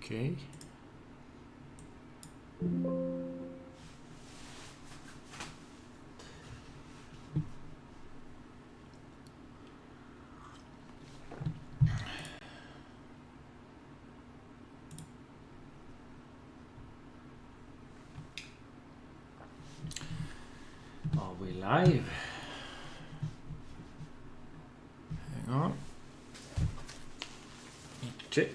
Okay. Are we live? Hang on. Need to check.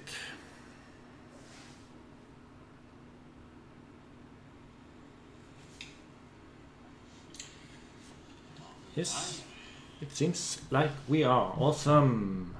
Yes, it seems like we are. Awesome.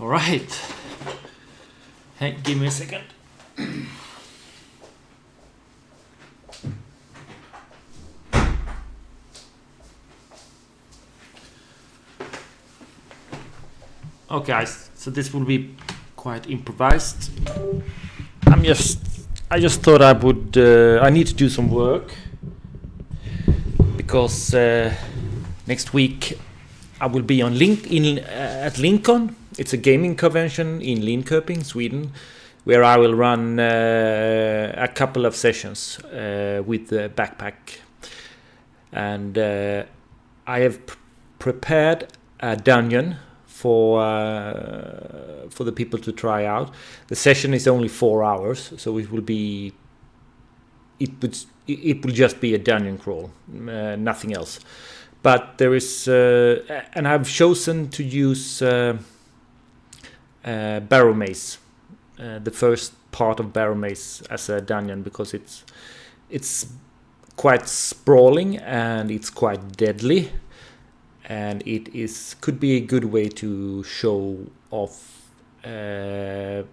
Right. Hey, give me a second. Okay, guys, so this will be quite improvised. I just thought I would. I need to do some work because next week I will be on at Lincoln. It's a gaming convention in Linköping, Sweden, where I will run a couple of sessions with the Backpack. And I have prepared a dungeon for the people to try out. The session is only 4 hours, so it will just be a dungeon crawl, nothing else. But there is, and I've chosen to use Barrow Maze, the first part of Barrow Maze as a dungeon, because it's quite sprawling and it's quite deadly, and it could be a good way to show off the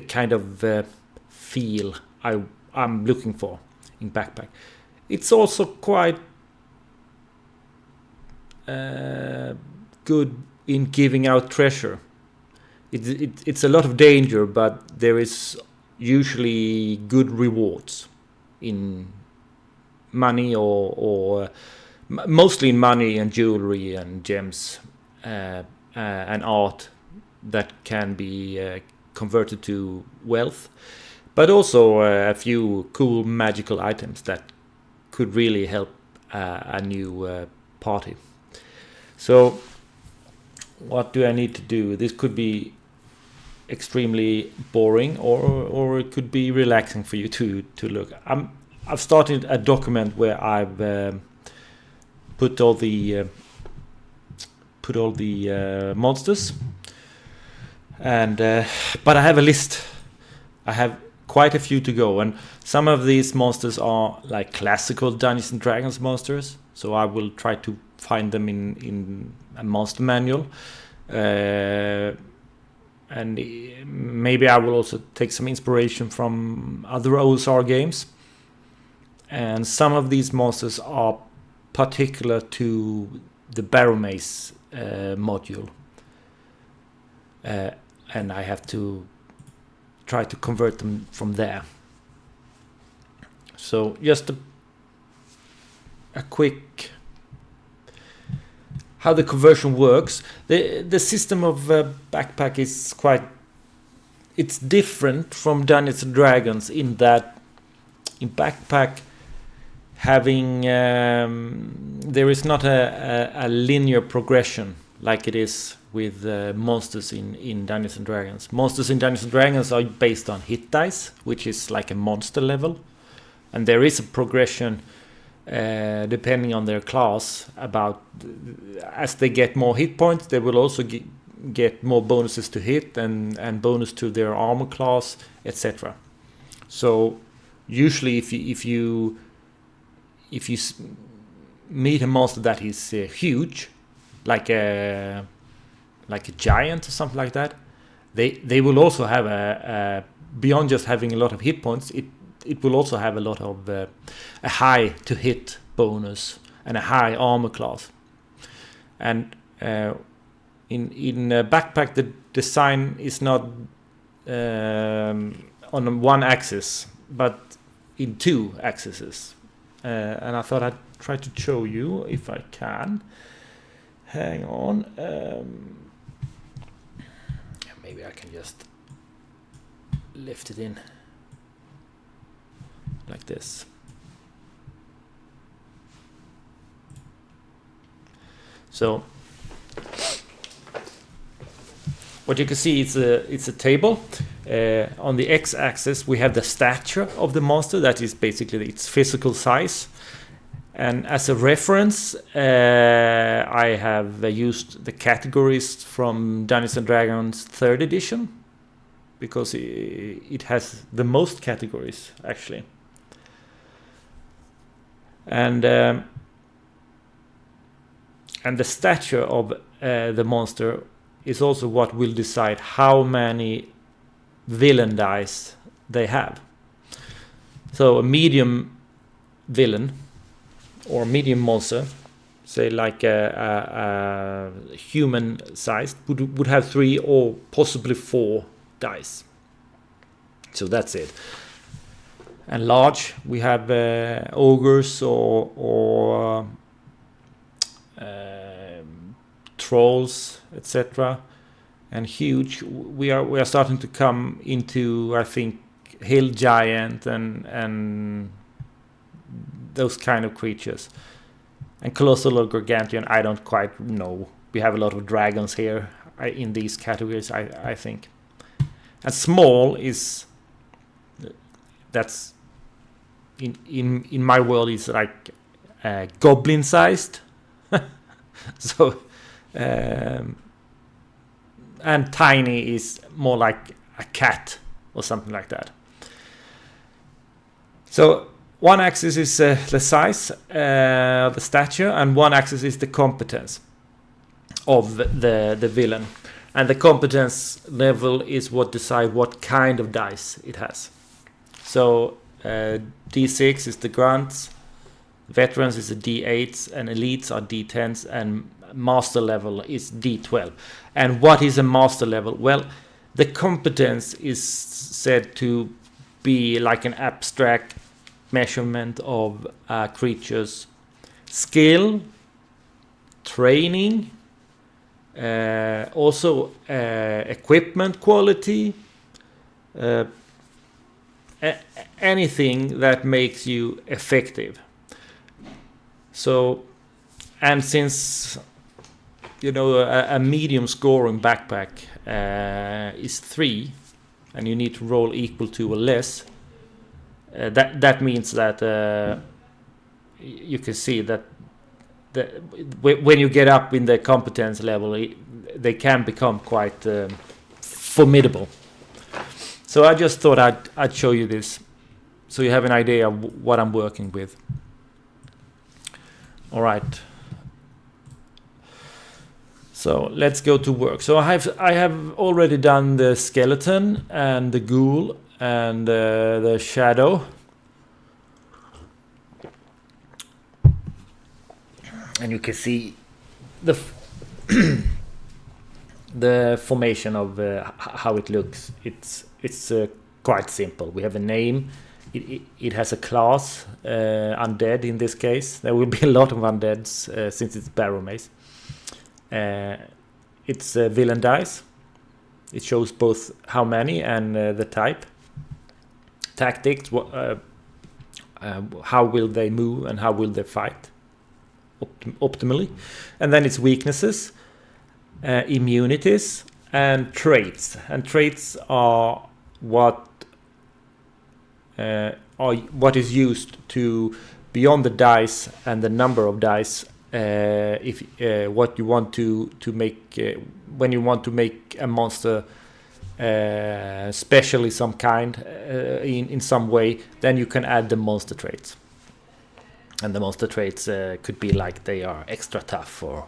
kind of feel I'm looking for in Backpack. It's also quite good in giving out treasure. It's a lot of danger, but there is usually good rewards in money or mostly in money and jewelry and gems and art that can be converted to wealth, but also a few cool magical items that could really help a new party. So what do I need to do? This could be extremely boring, or it could be relaxing for you to look. I've started a document where I've put all the monsters, and but I have a list. I have quite a few to go, and some of these monsters are like classical Dungeons and Dragons monsters, so I will try to find them in a monster manual, and maybe I will also take some inspiration from other OSR games. And some of these monsters are particular to the Barrow Maze module, and I have to try to convert them from there. So just a quick how the conversion works. The system of Backpack is it's different from Dungeons and Dragons in that in Backpack having there is not a linear progression like it is with monsters in Dungeons and Dragons. Monsters in Dungeons and Dragons are based on hit dice, which is like a monster level, and there is a progression depending on their class. About as they get more hit points, they will also get more bonuses to hit and bonus to their armor class, etc. So usually if you meet a monster that is huge, like a like a giant or something like that, they will also have a beyond just having a lot of hit points, it will also have a lot of a high to hit bonus and a high armor class. And in Backpack, the design is not on one axis, but in two axes. And I thought I'd try to show you if I can. Hang on. Maybe I can just lift it in like this. So what you can see is it's a table. On the x-axis we have the stature of the monster, that is basically its physical size. And as a reference, I have used the categories from Dungeons and Dragons 3rd edition, because it has the most categories actually. And the stature of the monster is also what will decide how many villain dice they have. So a medium villain or medium monster, say like a human sized, would have 3 or possibly 4 dice. So that's it. And large, we have ogres or trolls, etc. And huge, we are starting to come into, I think, hill giant and those kind of creatures. And colossal or gargantuan, I don't quite know. We have a lot of dragons here in these categories, I think. And small is, that's in my world is like goblin sized. So and tiny is more like a cat or something like that. So one axis is the size, the stature, and one axis is the competence of the villain. And the competence level is what decides what kind of dice it has. So D6 is the grunts, veterans is the D8s, and elites are D10s, and master level is D12. And what is a master level? Well, the competence is said to be like an abstract measurement of a creature's skill, training, also equipment quality, anything that makes you effective. So, and since a medium scoring backpack is 3, and you need to roll equal to or less, that means that you can see that when you get up in the competence level, they can become quite formidable. So I just thought I'd show you this, so you have an idea of what I'm working with. All right. So let's go to work. So I have already done the skeleton and the ghoul and the shadow. And you can see the the formation of how it looks. It's quite simple. We have a name. It has a class, undead in this case. There will be a lot of undeads since it's Barrow Maze. It's villain dice. It shows both how many and the type. Tactics, how will they move and how will they fight optimally. And then it's weaknesses, immunities, and traits. And traits are what is used to, beyond the dice and the number of dice, if what you want to make when you want to make a monster specially some kind in some way, then you can add the monster traits. And the monster traits could be like they are extra tough or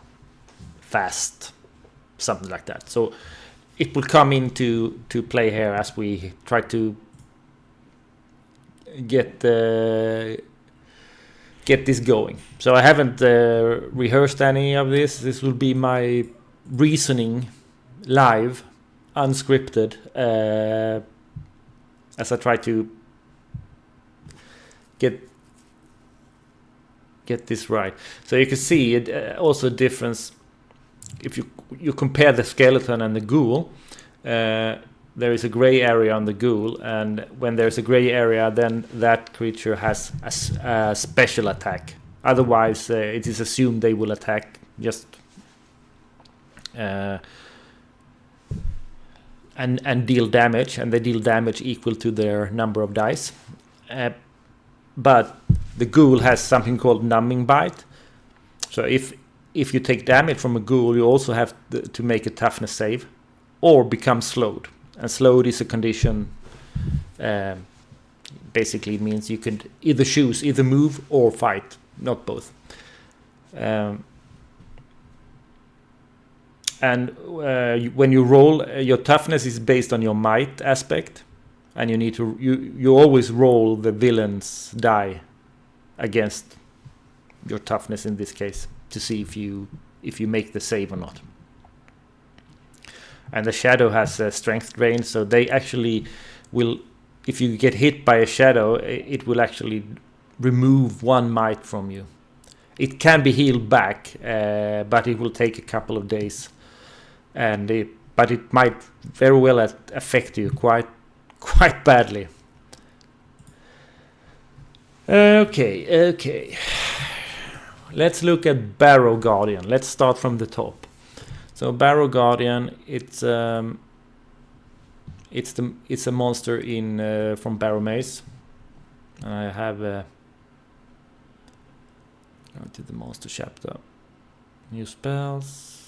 fast something like that. So it will come into play here as we try to get this going. So I haven't rehearsed any of this. This will be my reasoning live, unscripted, as I try to get this right. So you can see it also a difference if you compare the skeleton and the ghoul. There is a gray area on the ghoul, and when there's a gray area, then that creature has a special attack. Otherwise, it is assumed they will attack just and deal damage, and they deal damage equal to their number of dice. But the ghoul has something called numbing bite. So if you take damage from a ghoul, you also have to make a toughness save or become slowed. And slowed is a condition. Basically, it means you could either move or fight, not both. And when you roll, your toughness is based on your might aspect, and you need to you always roll the villain's die against your toughness in this case to see if you make the save or not. And the shadow has a strength drain, so they actually will, if you get hit by a shadow, it will actually remove 1 might from you. It can be healed back, but it will take a couple of days, but it might very well affect you quite badly. Okay. Let's look at Barrow Guardian. Let's start from the top. So Barrow Guardian, it's a monster from Barrow Maze. And I have go to the monster chapter. New spells.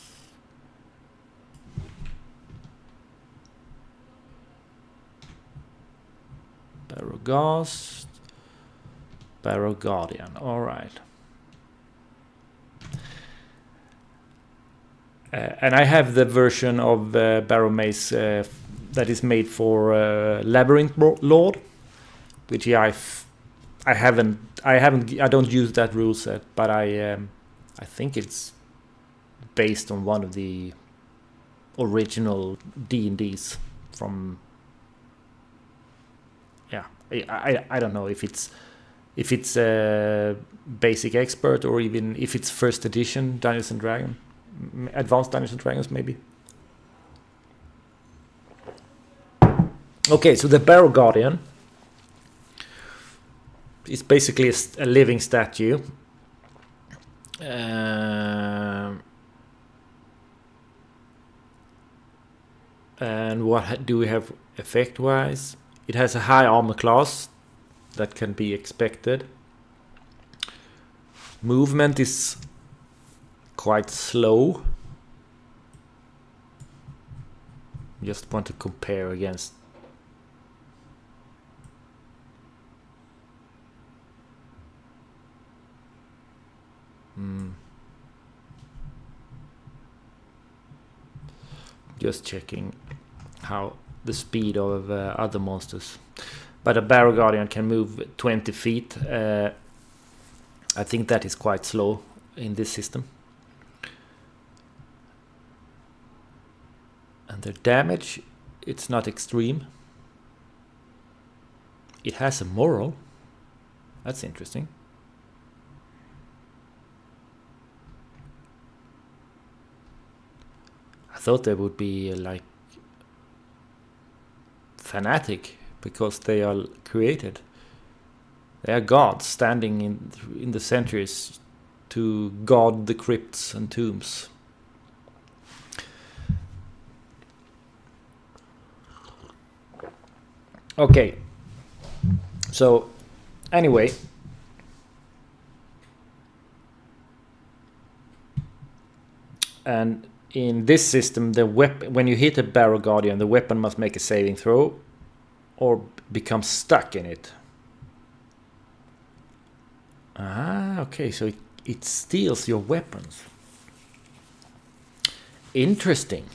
Barrow Ghost. Barrow Guardian. All right. And I have the version of Barrow Maze that is made for Labyrinth Lord, which I don't use that rule set, but I think it's based on one of the original D&Ds from. Yeah, I don't know if it's basic expert or even if it's first edition Dungeons and Dragons. Advanced Dungeons and Dragons, maybe. Okay, so the Barrow Guardian is basically a living statue. And what do we have effect-wise? It has a high armor class that can be expected. Movement is quite slow. Just want to compare against. Just checking how the speed of other monsters. But a Barrow Guardian can move 20 feet. I think that is quite slow in this system. And the damage, it's not extreme. It has a moral. That's interesting. I thought they would be like fanatic because they are created. They are gods standing in the centuries to guard the crypts and tombs. Okay, so anyway, and in this system, the weapon, when you hit a Barrow Guardian, the weapon must make a saving throw or become stuck in it. Okay, so it steals your weapons. Interesting.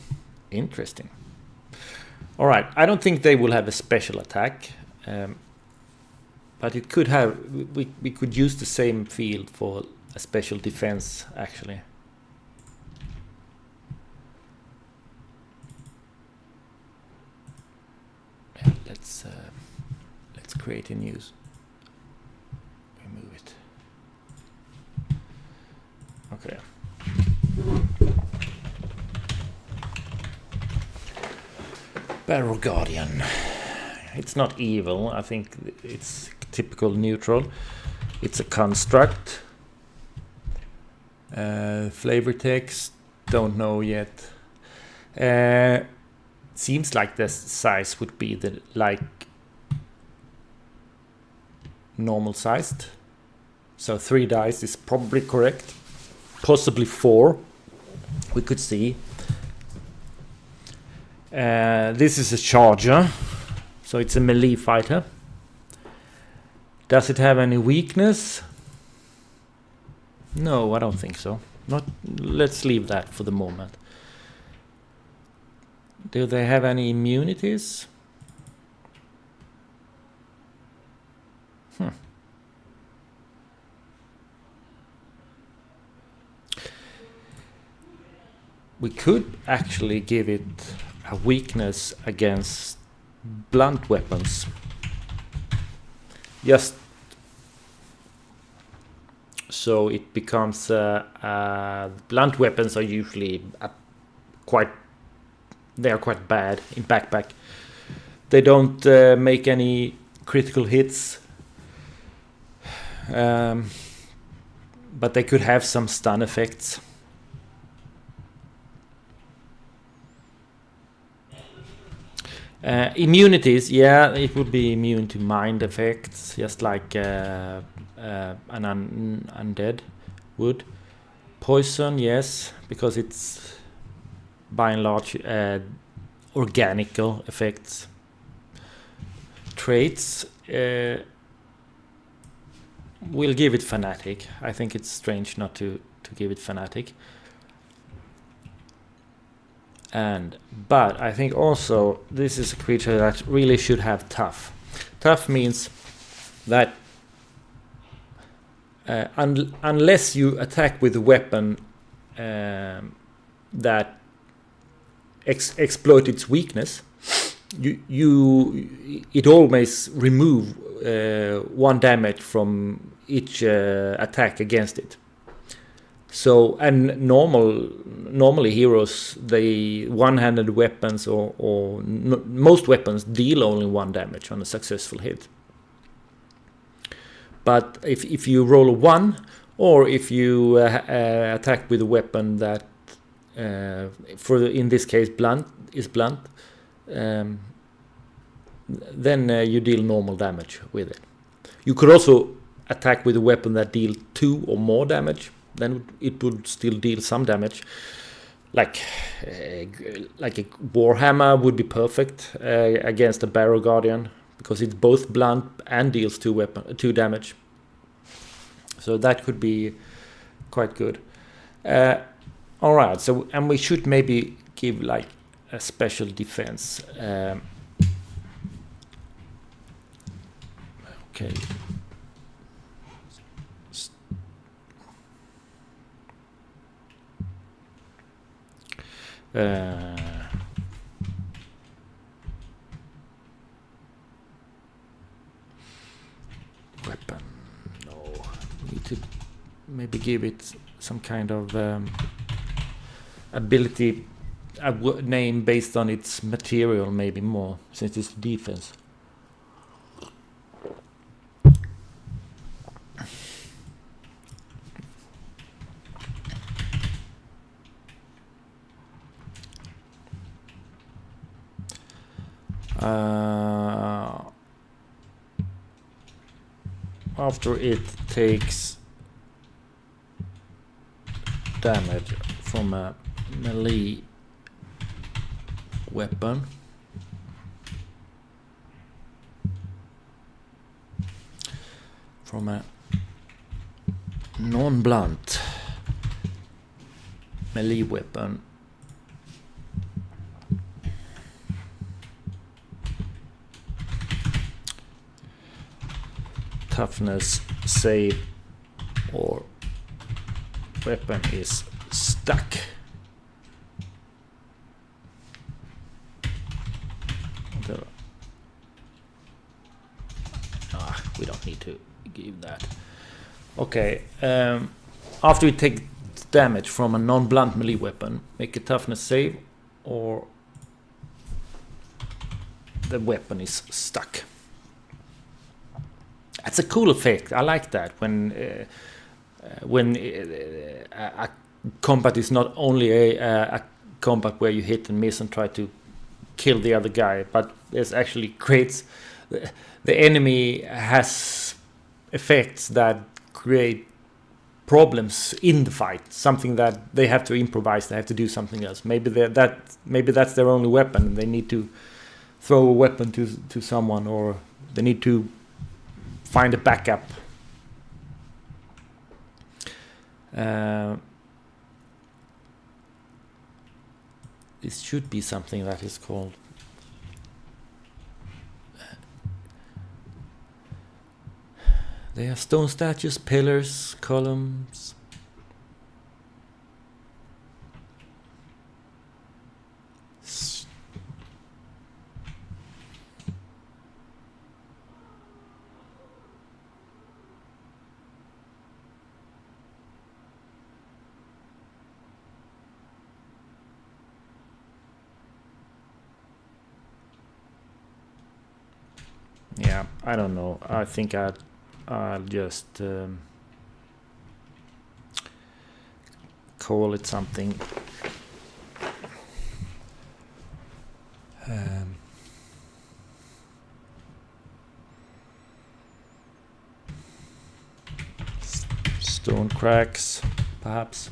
All right, I don't think they will have a special attack, but it could have. We could use the same field for a special defense, actually. Yeah, let's create a new. Remove it. Okay. Barrel Guardian. It's not evil. I think it's typical neutral. It's a construct. Flavor text. Don't know yet. Seems like the size would be like normal sized. So 3 dice is probably correct. Possibly 4. We could see. This is a charger, so it's a melee fighter. Does it have any weakness? No, I don't think so. Not. Let's leave that for the moment. Do they have any immunities? We could actually give it a weakness against blunt weapons. Just so it becomes blunt weapons are usually quite bad in Backpack. They don't make any critical hits, but they could have some stun effects. Immunities, yeah, it would be immune to mind effects, just like an undead would. Poison, yes, because it's by and large organical effects. Traits, we'll give it fanatic. I think it's strange not to give it fanatic. But I think also this is a creature that really should have tough. Tough means that unless you attack with a weapon that exploit its weakness, it always remove 1 damage from each attack against it. So, and normally heroes, they one-handed weapons or most weapons deal only 1 damage on a successful hit. But if you roll a 1, or if you attack with a weapon that, in this case, blunt, then you deal normal damage with it. You could also attack with a weapon that deals 2 or more damage. Then it would still deal some damage. Like a Warhammer would be perfect against a Barrel Guardian, because it's both blunt and deals 2 damage. So that could be quite good. All right. So, and we should maybe give like a special defense. Okay. Weapon. No. Need to maybe give it some kind of ability, a name based on its material, maybe more, since it's defense. After it takes damage from a melee weapon, from a non-blunt melee weapon, toughness save or weapon is stuck. We don't need to give that. Okay, after you take damage from a non-blunt melee weapon, make a toughness save or the weapon is stuck. That's a cool effect. I like that when a combat is not only a combat where you hit and miss and try to kill the other guy, but there's actually creates the enemy has effects that create problems in the fight, something that they have to improvise, they have to do something else. Maybe that's their only weapon and they need to throw a weapon to someone, or they need to find a backup. This should be something that is called they are stone statues, pillars, columns. Yeah, I don't know. I think I'll just call it something. Stone cracks, perhaps.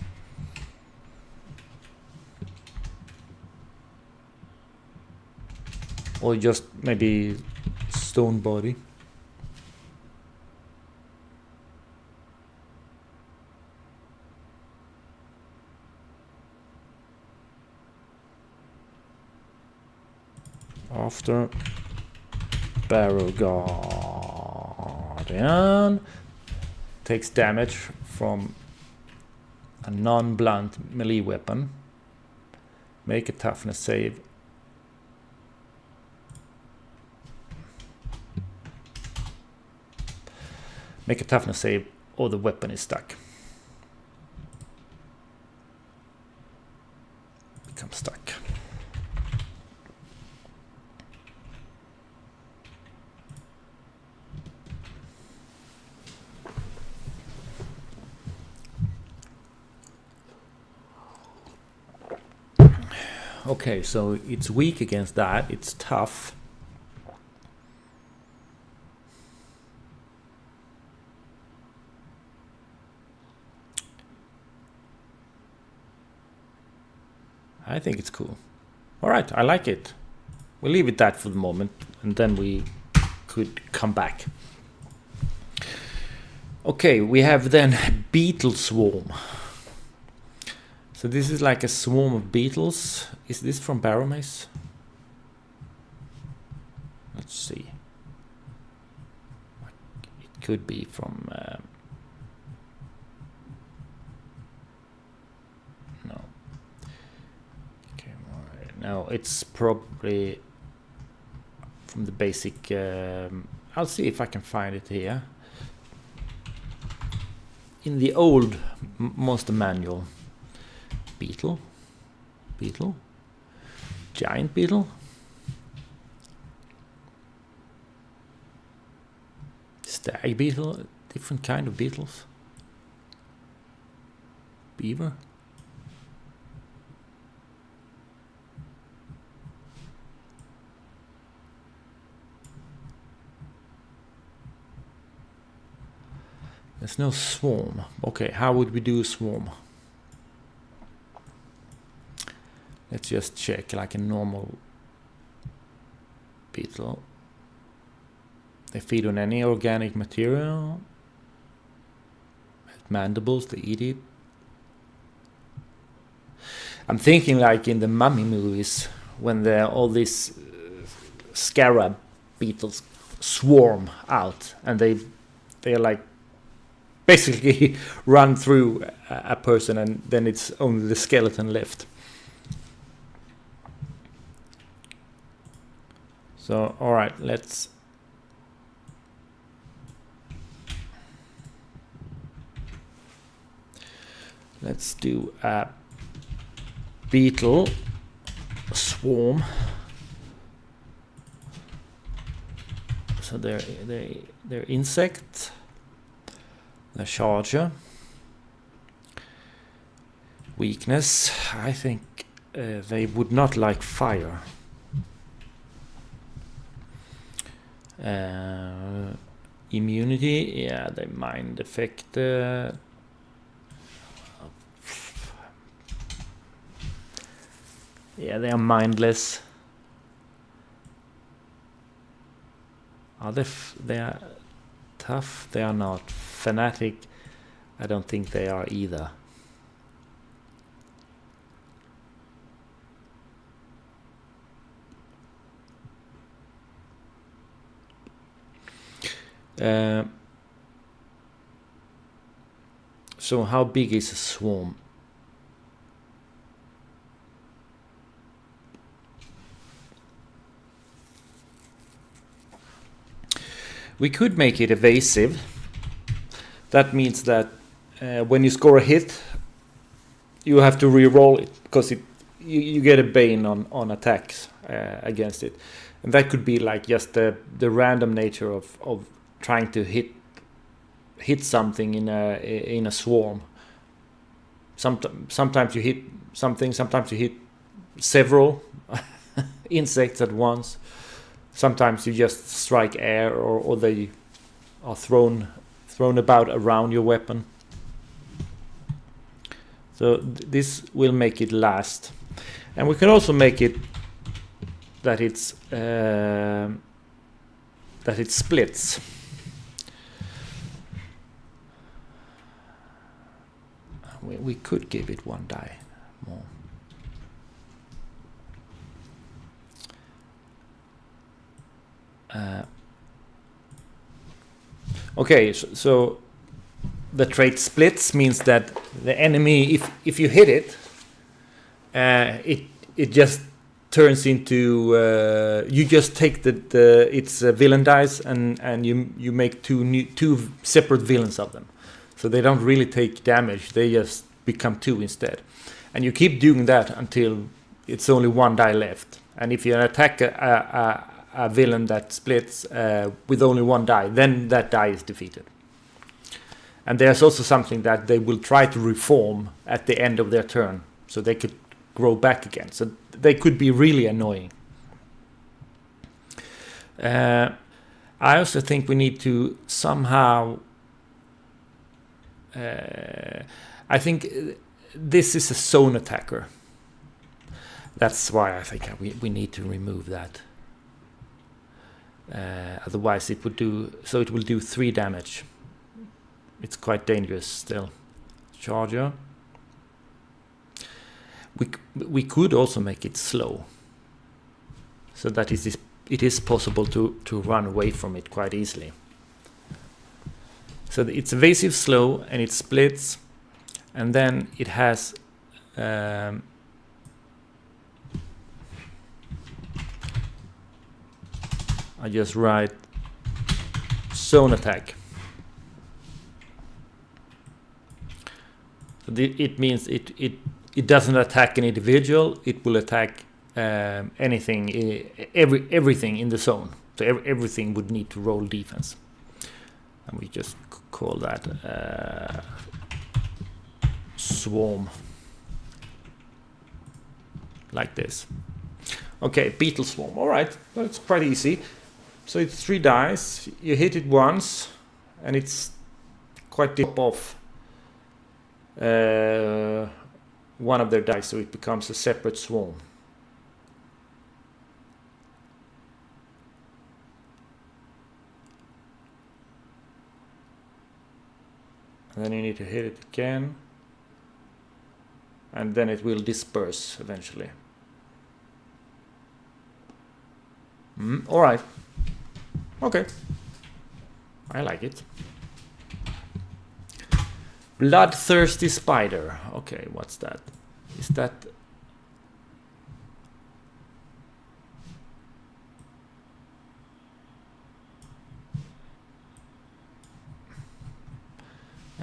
Or just maybe stone body. After Barrow Guardian takes damage from a non-blunt melee weapon. Make a toughness save. Make a toughness save or the weapon is stuck. Become stuck. Okay, so it's weak against that. It's tough. I think it's cool. All right, I like it. We'll leave it that for the moment, and then we could come back. Okay, we have then Beetle Swarm. So this is like a swarm of beetles. Is this from Barrow Maze? Let's see. It could be from... no. Okay, no, it's probably from the basic... I'll see if I can find it here. In the old Monster Manual. Beetle, giant beetle, stag beetle, different kind of beetles, beaver. There's no swarm. Okay, how would we do a swarm? Let's just check like a normal beetle. They feed on any organic material. Mandibles, they eat it. I'm thinking like in the Mummy movies when all these scarab beetles swarm out and they they are like basically run through a person, and then it's only the skeleton left. So, all right, let's do a beetle swarm. So they're insect, the charger. Weakness, I think they would not like fire. Immunity, yeah, they mind effect. Yeah, they are mindless. Are they are tough? They are not. Fanatic, I don't think they are either. So how big is a swarm? We could make it evasive. That means that when you score a hit, you have to re-roll it, because you get a bane on attacks against it, and that could be like just the random nature of trying to hit something in a swarm. Sometimes you hit something, sometimes you hit several insects at once. Sometimes you just strike air, or they are thrown about around your weapon. So this will make it last, and we can also make it that it splits. We could give it 1 die more. Okay, so the trait splits means that the enemy, if you hit it, it just turns into you just take its villain dice and you make two separate villains of them, so they don't really take damage. They just become 2 instead, and you keep doing that until it's only 1 die left. And if you attack a villain that splits with only 1 die, then that die is defeated. And there's also something that they will try to reform at the end of their turn, so they could grow back again. So they could be really annoying. I also think we need to somehow... I think this is a zone attacker. That's why I think we need to remove that. Otherwise it would do... So it will do 3 damage. It's quite dangerous still. Charger. We could also make it slow, so that it is possible to run away from it quite easily. So it's evasive, slow, and it splits, and then it has I just write zone attack. So it means it doesn't attack an individual. It will attack anything, everything in the zone. So everything would need to roll defense, and we just call that swarm, like this. Okay, beetle swarm. All right, that's quite easy. So it's 3 dice. You hit it once, and it's quite deep off one of their dice, so it becomes a separate swarm. And then you need to hit it again, and then it will disperse eventually. All right. Okay. I like it. Bloodthirsty spider. Okay, what's that? Is that...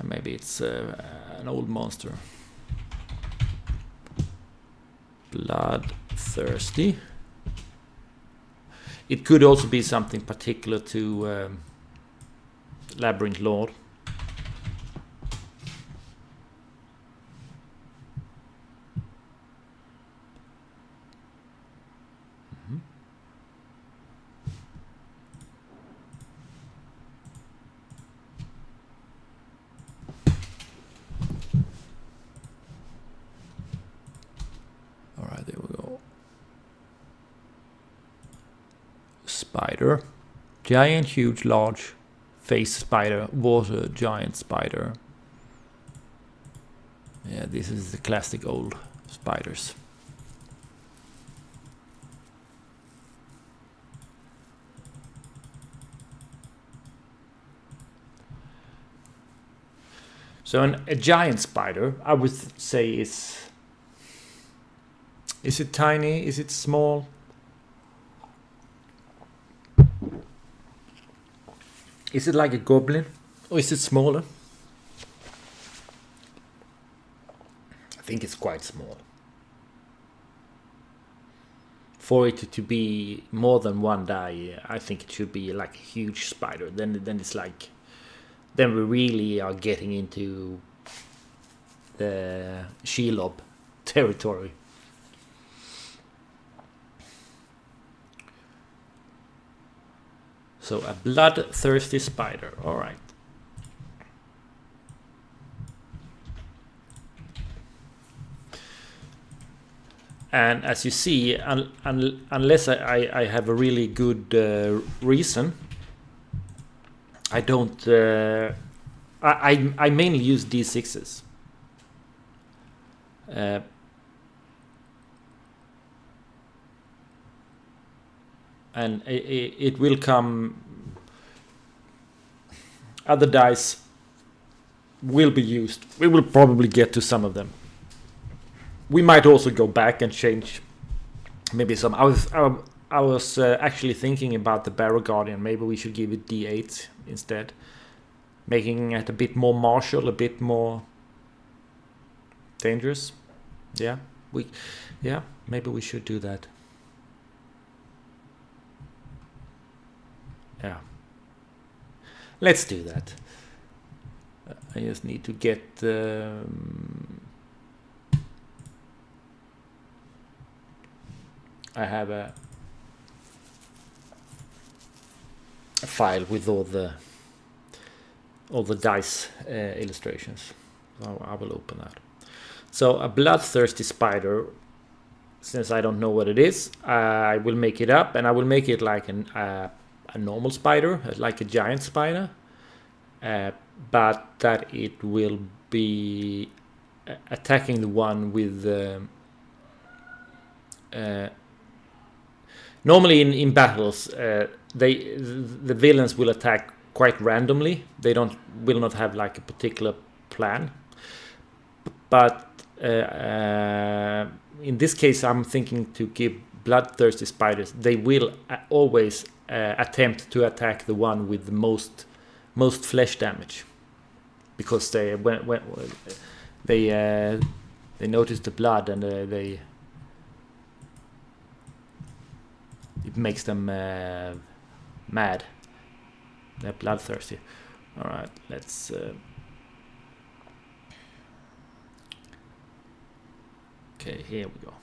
maybe it's an old monster. Bloodthirsty. It could also be something particular to Labyrinth Lord. There we go. Spider. Giant, huge, large. Face spider. Water giant spider. Yeah, this is the classic old spiders. So a giant spider, I would say is it tiny? Is it small? Is it like a goblin? Or is it smaller? I think it's quite small. For it to be more than one die, I think it should be like a huge spider. Then it's like... Then we really are getting into the Shelob territory. So a bloodthirsty spider. All right. And as you see, unless I have a really good reason, I don't. I mainly use D6s. And it will come. Other dice will be used. We will probably get to some of them. We might also go back and change maybe some. I was actually thinking about the Barrow Guardian. Maybe we should give it D8 instead, making it a bit more martial, a bit more dangerous. Yeah, maybe we should do that. Yeah, let's do that. I just need to get. I have a file with all the dice illustrations. So I will open that. So a bloodthirsty spider. Since I don't know what it is, I will make it up, and I will make it like a normal spider, like a giant spider, but that it will be attacking the one with. Normally in battles, the villains will attack quite randomly. They will not have like a particular plan. But in this case, I'm thinking to give bloodthirsty spiders. They will always attempt to attack the one with the most flesh damage, because they notice the blood and it makes them mad. They're bloodthirsty. All right, let's. Okay, here we go.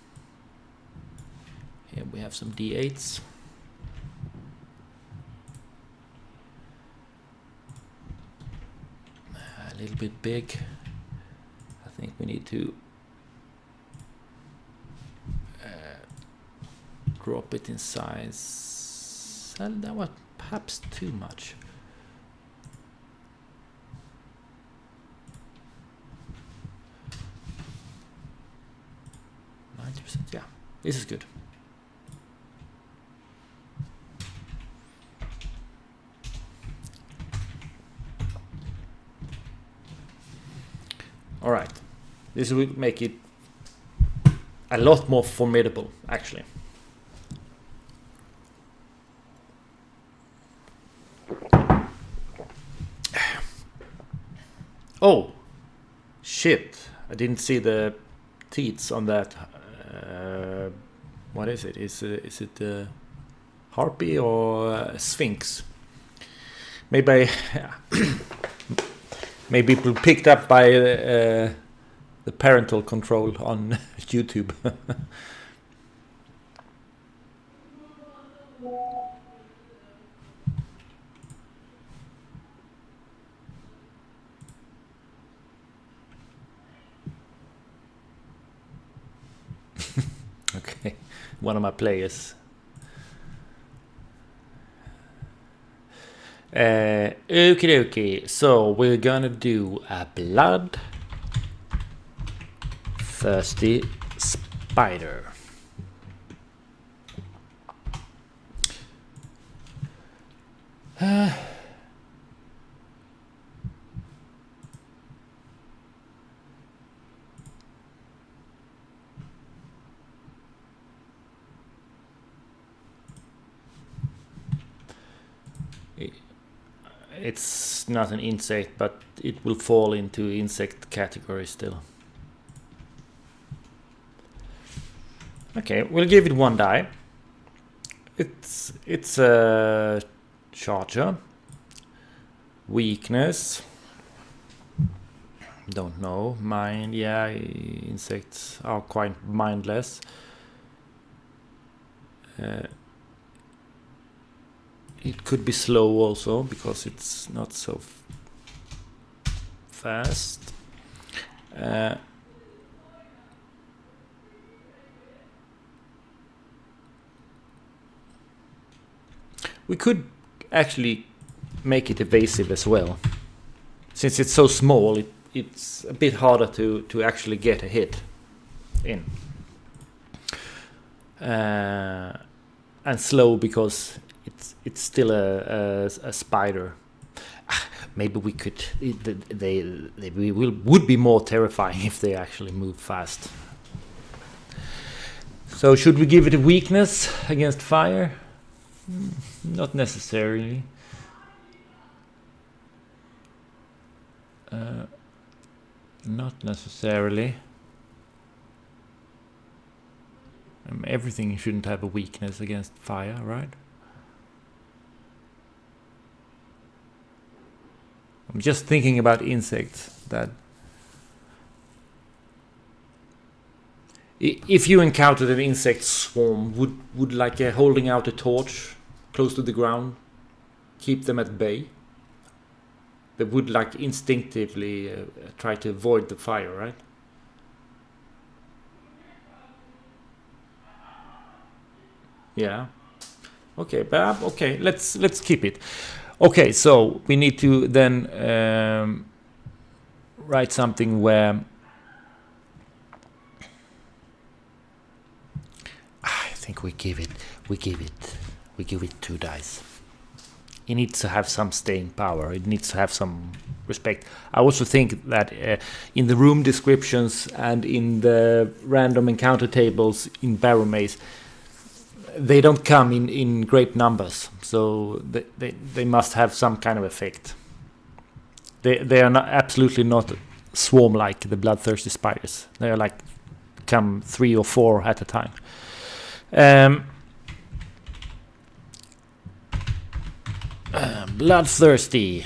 Here we have some D8s. A little bit big. I think we need to drop it in size. And that was perhaps too much. 90%, yeah. This is good. All right. This will make it a lot more formidable, actually. Oh, shit. I didn't see the teats on that. What is it? Is it harpy or sphinx? Maybe maybe it will picked up by the parental control on YouTube. Okay, one of my players. Okie dokie, so we're gonna do a bloodthirsty spider. It's not an insect, but it will fall into insect category still. Okay, we'll give it 1 die. It's a charger. Weakness. Don't know. Mind. Yeah, insects are quite mindless. It could be slow also because it's not so fast. We could actually make it evasive as well. Since it's so small, it's a bit harder to actually get a hit in. And slow because it's still a spider. Maybe we could. They would be more terrifying if they actually move fast. So should we give it a weakness against fire? Not necessarily. Not necessarily. Everything shouldn't have a weakness against fire, right? I'm just thinking about insects that if you encountered an insect swarm, would like holding out a torch close to the ground keep them at bay? They would like instinctively try to avoid the fire, right? Yeah. Okay, but okay, let's keep it. Okay, so we need to then write something where I think we give it 2 dice. It needs to have some staying power. It needs to have some respect. I also think that in the room descriptions and in the random encounter tables in Barrow Maze, they don't come in great numbers, so they must have some kind of effect. They are not absolutely not swarm like the bloodthirsty spiders. They are like come 3 or 4 at a time. Bloodthirsty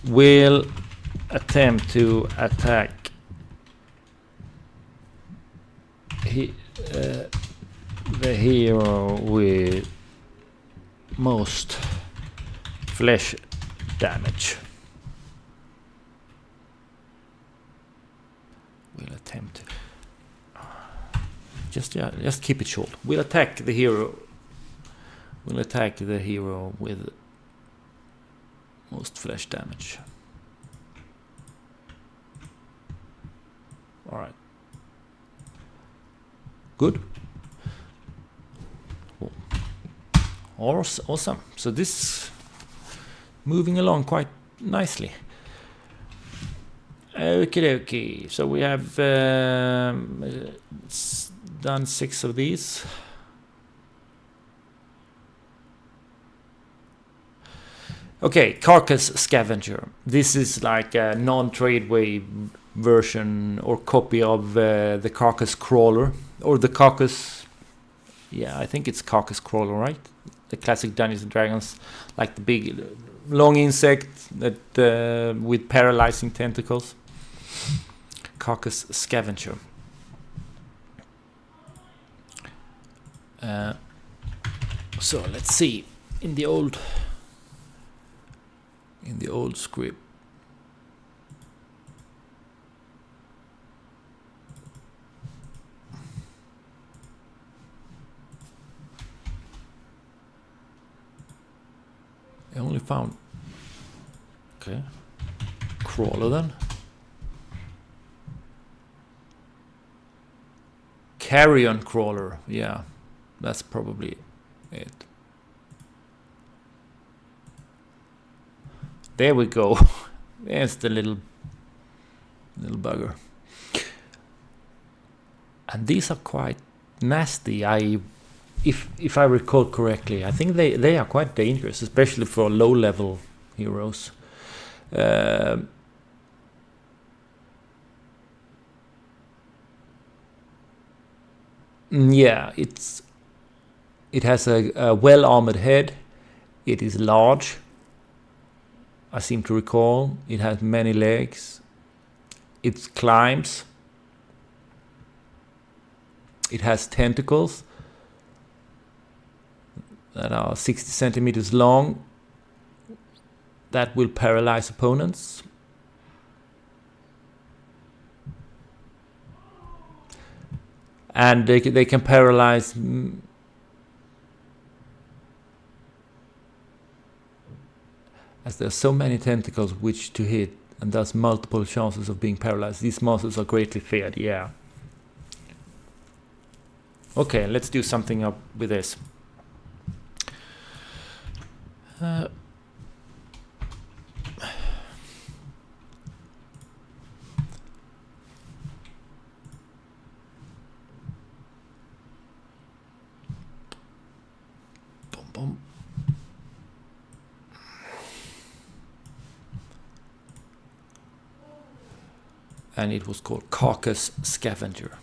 will attempt to attack the hero with most flesh damage. We'll attempt to just keep it short. We'll attack the hero. We'll attack the hero with most flesh damage. All right. Good. Awesome. So this is moving along quite nicely. Okay. So we have done 6 of these. Okay, Carcass Scavenger. This is like a non-tradeway version or copy of the Carcass Crawler, or the Carcass. Yeah, I think it's Carcass Crawler, right? The classic Dungeons and Dragons, like the big, long insect that with paralyzing tentacles. Carcass Scavenger. So let's see in the old script. I only found Crawler then. Carrion Crawler, yeah, that's probably it. There we go. There's the little bugger. And these are quite nasty. If I recall correctly, I think they are quite dangerous, especially for low level heroes. Yeah, it has a well armored head. It is large, I seem to recall. It has many legs. It climbs. It has tentacles that are 60 centimeters long that will paralyze opponents. And they can paralyze as there are so many tentacles which to hit, and thus multiple chances of being paralyzed. These monsters are greatly feared, yeah. Okay, let's do something up with this. And it was called Carcass Scavenger.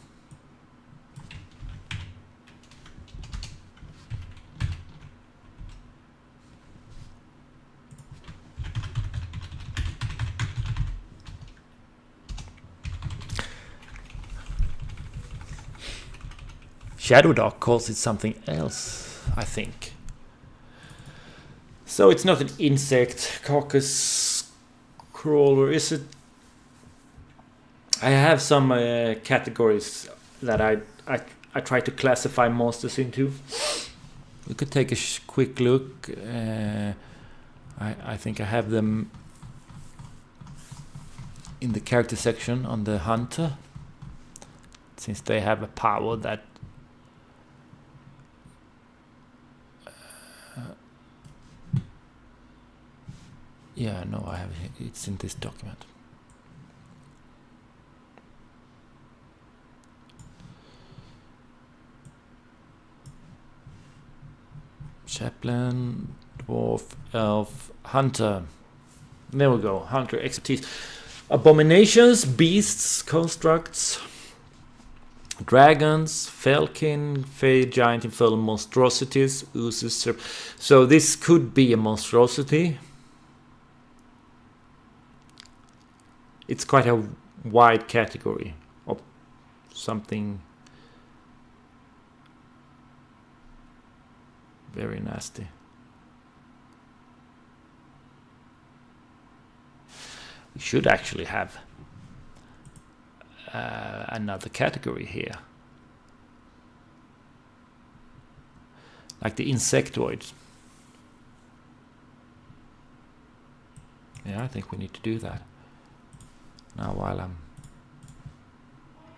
Shadow Dark calls it something else, I think. So it's not an insect, Carcass Crawler, is it? I have some categories that I try to classify monsters into. We could take a quick look. I think I have them in the character section on the hunter, since they have a power that yeah, no, I have it's in this document. Chaplain, dwarf, elf, hunter. There we go. Hunter expertise. Abominations, beasts, constructs, dragons, felkin, fey, giant, infernal monstrosities, oozes. So this could be a monstrosity. It's quite a wide category of something very nasty. We should actually have another category here, like the insectoids. Yeah, I think we need to do that now.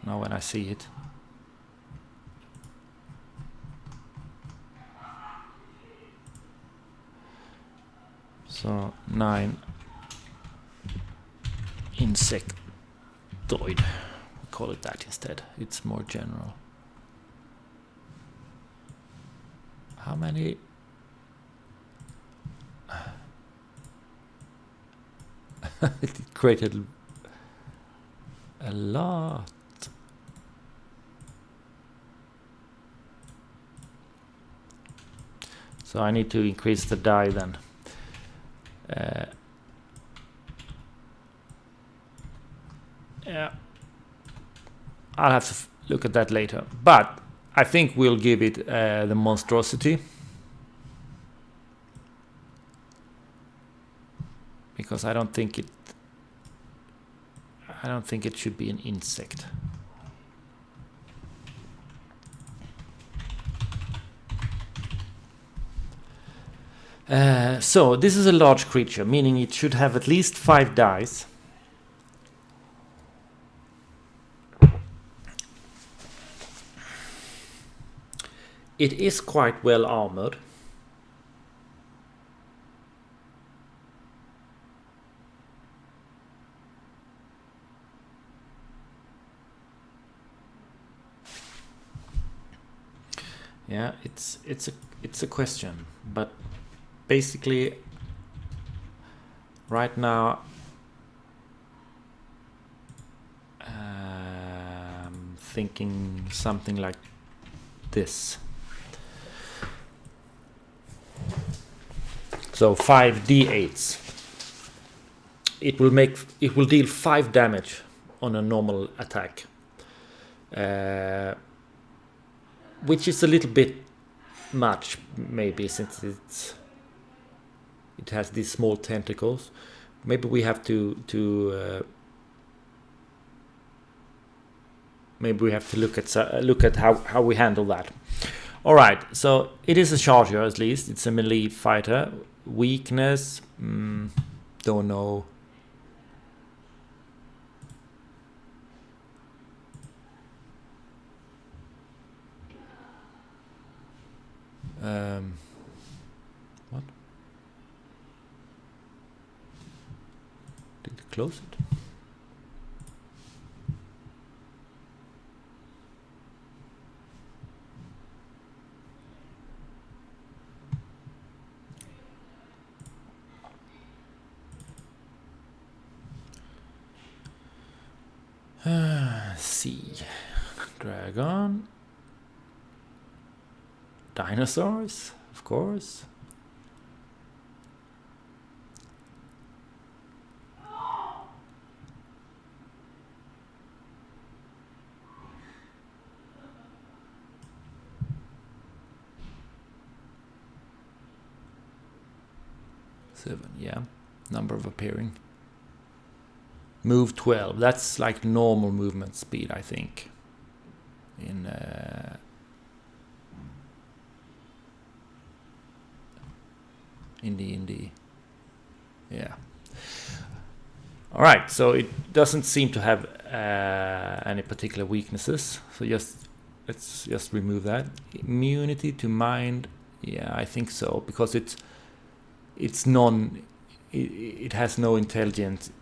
Now when I see it. So 9 insectoid. We call it that instead. It's more general. How many? It created a lot. So I need to increase the die then. Yeah, I'll have to look at that later. But I think we'll give it the monstrosity, because I don't think it should be an insect. So this is a large creature, meaning it should have at least 5 dice. It is quite well armored. Yeah, it's a question, but basically right now I'm thinking something like this. So 5 d8s. It will deal 5 damage on a normal attack, which is a little bit much, maybe, since it has these small tentacles. Maybe we have to look at how we handle that. All right, so it is a charger, at least. It's a melee fighter. Weakness, don't know. What? Did it close it? See, dragon, dinosaurs, of course. Seven, yeah, number of appearing. Move 12. That's like normal movement speed, I think. In the yeah. All right. So it doesn't seem to have any particular weaknesses. So let's just remove that. Immunity to mind. Yeah, I think so, because it has no intelligence.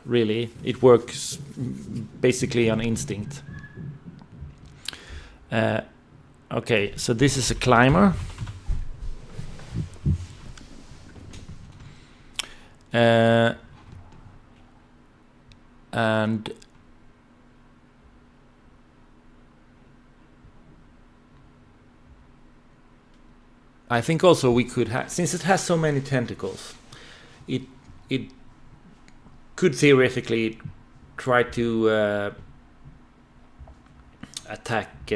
Really, it works basically on instinct. Okay, so this is a climber. And I think also we could have, since it has so many tentacles, it could theoretically try to attack.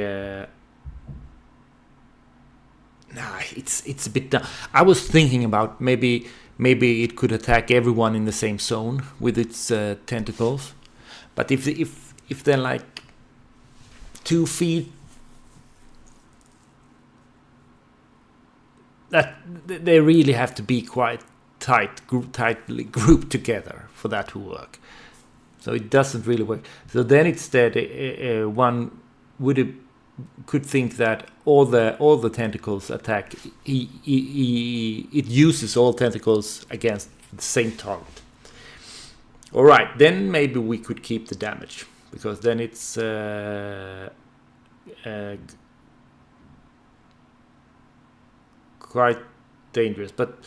It's a bit. I was thinking about maybe it could attack everyone in the same zone with its tentacles, but if they're like 2 feet, that they really have to be quite tightly grouped together for that to work. So it doesn't really work. So then instead, one could think that all the tentacles attack. It uses all tentacles against the same target. All right, then maybe we could keep the damage, because then it's quite dangerous. But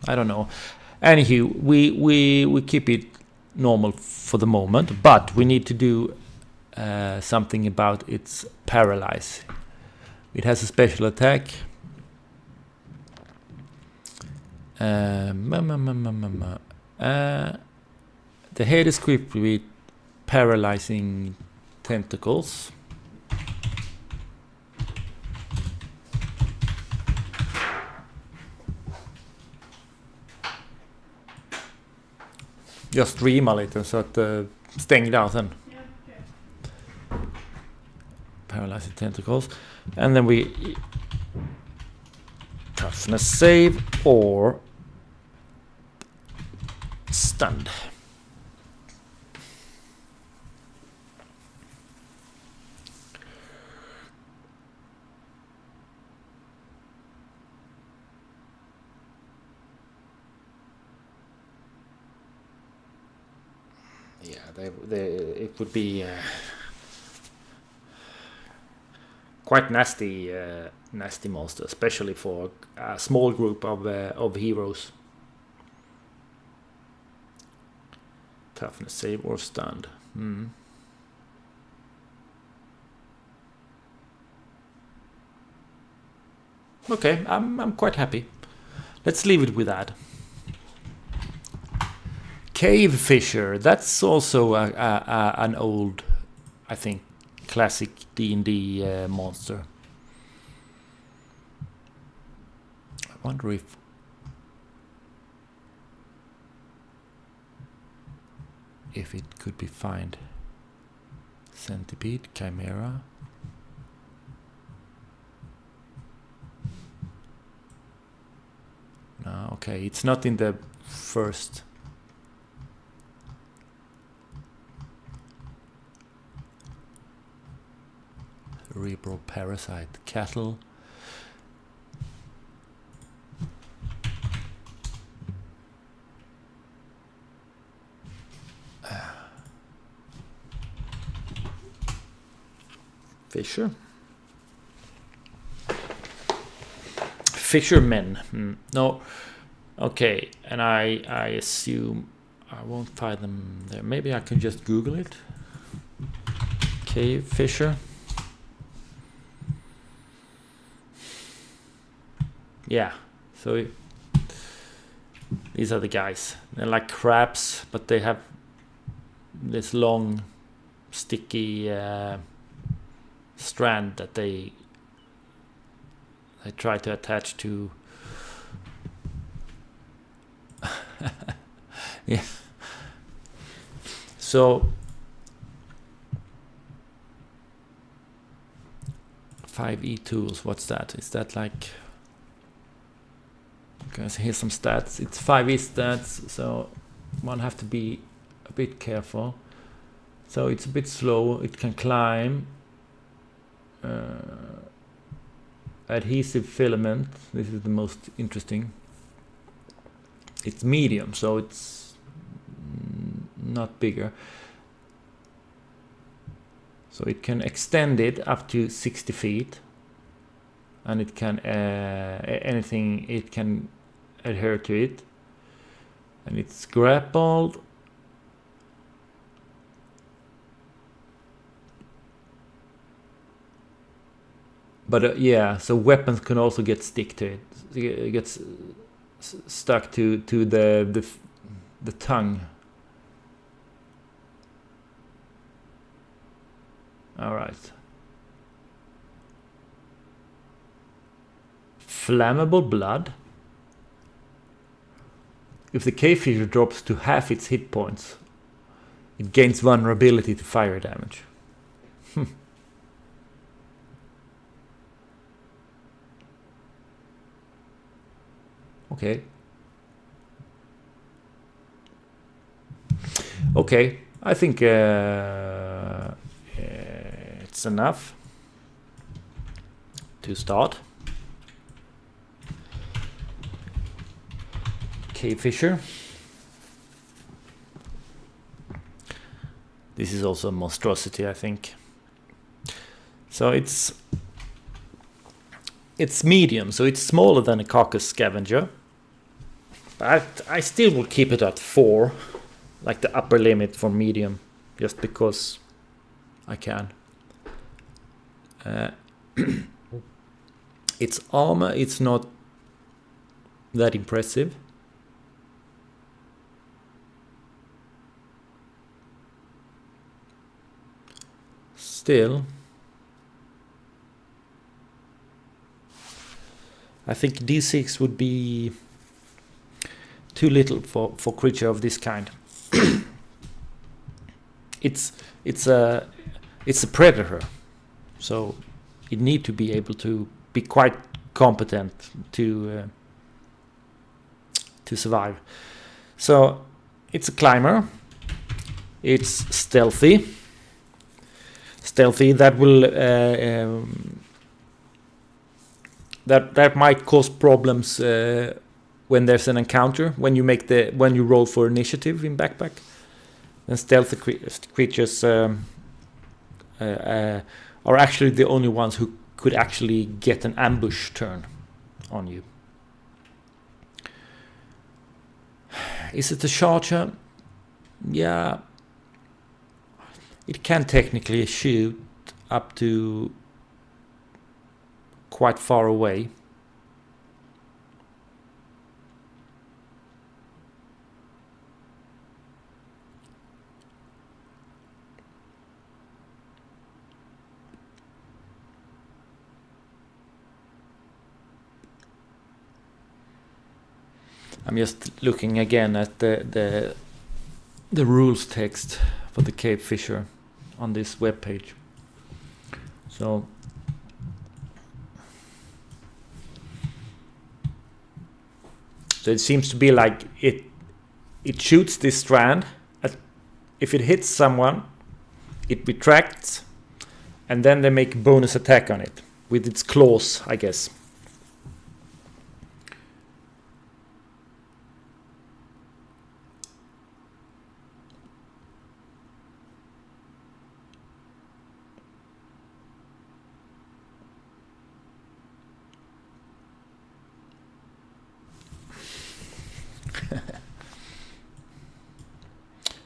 I don't know. Anywho, we keep it normal for the moment, but we need to do something about its paralyze. It has a special attack. The head is equipped with paralyzing tentacles. Jag streamar lite så att stäng där sen. Yeah, okay. Paralyzing tentacles. And then we toughness save or stunned. Yeah, it would be quite nasty monster, especially for a small group of heroes. Toughness save or stunned. Okay, I'm quite happy. Let's leave it with that. Cave Fisher. That's also an old, I think, classic D&D monster. I wonder if it could be find. Centipede, Chimera. No, okay, it's not in the first. Cerebral parasite, cattle. Fisher. Fishermen. No. Okay, and I assume I won't find them there. Maybe I can just Google it. Cave Fisher. Yeah, so these are the guys. They're like crabs, but they have this long, sticky strand that they try to attach to. Yeah. So 5e tools. What's that? Is that like? Okay, so here's some stats. It's 5e stats, so one have to be a bit careful. So it's a bit slow. It can climb. Adhesive filament. This is the most interesting. It's medium, so it's not bigger. So it can extend it up to 60 feet. And it can anything it can adhere to it, and it's grappled. But yeah, so weapons can also get stick to it. It gets stuck to the tongue. All right. Flammable blood. If the cave fisher drops to half its hit points, it gains vulnerability to fire damage. Okay. Okay, I think it's enough to start. Cave Fisher. This is also a monstrosity, I think. So it's medium, so it's smaller than a carcass scavenger. But I still will keep it at 4, like the upper limit for medium, just because I can. Its armor, it's not that impressive. Still, I think D6 would be too little for creature of this kind. It's a predator, so it need to be able to be quite competent to survive. So it's a climber. It's stealthy. That will that might cause problems when there's an encounter, when you roll for initiative in Backpack. And stealthy creatures are actually the only ones who could actually get an ambush turn on you. Is it a charger? Yeah. It can technically shoot up to quite far away. I'm just looking again at the rules text for the cave fisher on this webpage. So it seems to be like it shoots this strand. If it hits someone, it retracts, and then they make a bonus attack on it with its claws, I guess.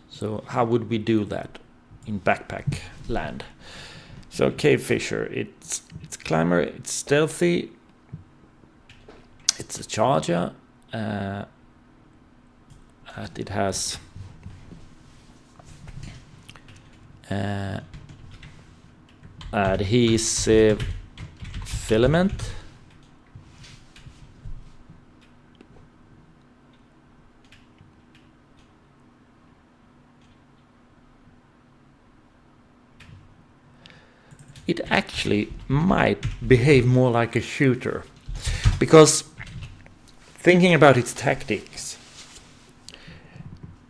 So how would we do that in Backpack land? So cave fisher, it's climber, it's stealthy, it's a charger, and it has adhesive filament. It actually might behave more like a shooter, because thinking about its tactics,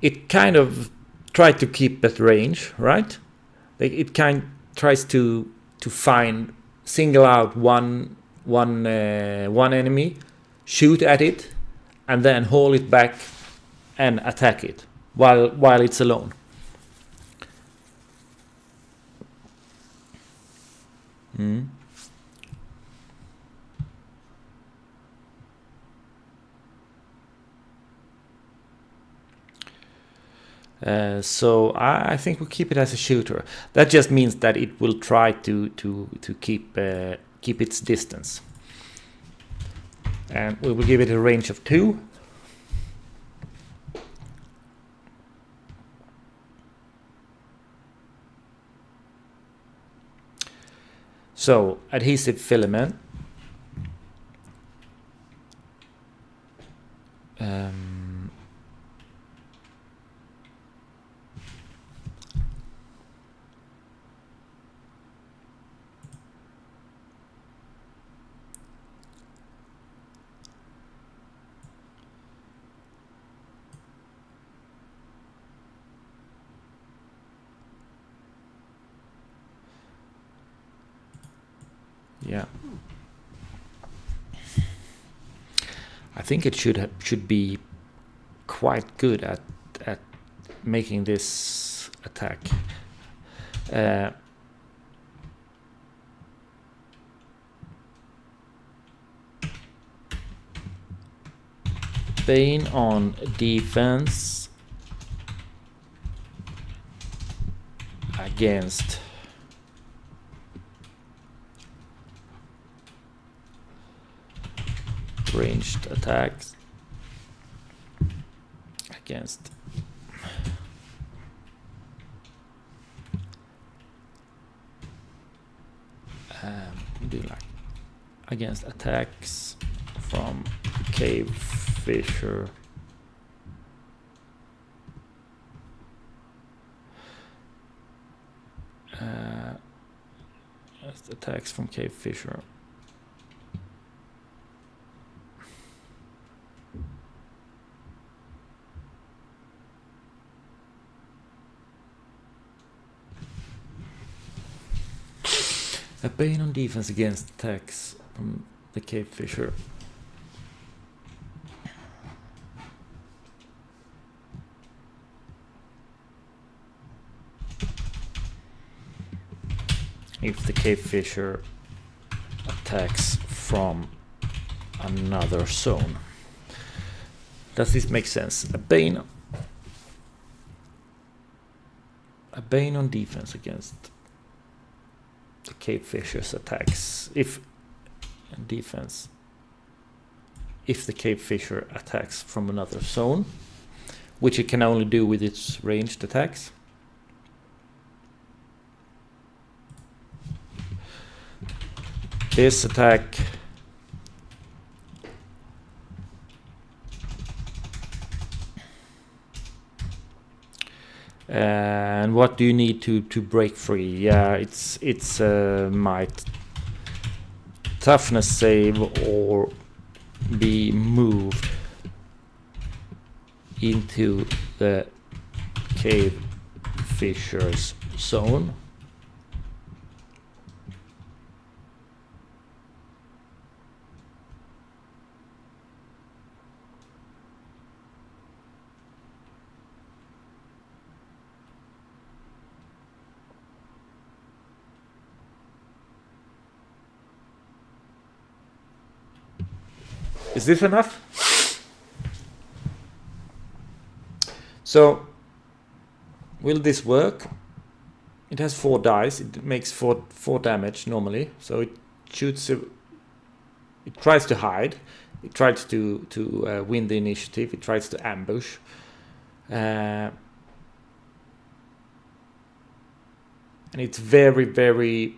it kind of tried to keep at range, right? It tries to single out one enemy, shoot at it, and then haul it back and attack it while it's alone. So I think we'll keep it as a shooter. That just means that it will try to keep its distance, and we will give it a range of 2. So adhesive filament. Yeah, I think it should be quite good at making this attack. Bane on defense against ranged attacks against do like against attacks from cave fissure attacks from cave fissure. A Bane on defense against attacks from the cave fissure. If the cave fissure attacks from another zone. Does this make sense? A Bane on defense against the cave fissure's attacks. If defense, if the cave fissure attacks from another zone, which it can only do with its ranged attacks. This attack and what do you need to break free? Yeah, it's might, toughness save, or be moved into the cave fissure's zone. Is this enough? So, will this work? It has 4 dice. It makes 4 damage normally. So it shoots. It tries to hide. It tries to win the initiative. It tries to ambush. And it's very, very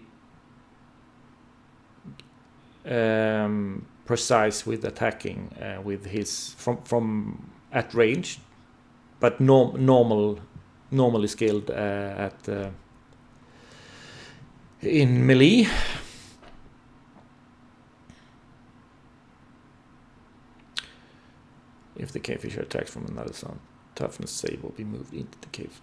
precise with attacking with his from at range, but normally skilled at in melee. If the cave fissure attacks from another zone, toughness save will be moved into the cave.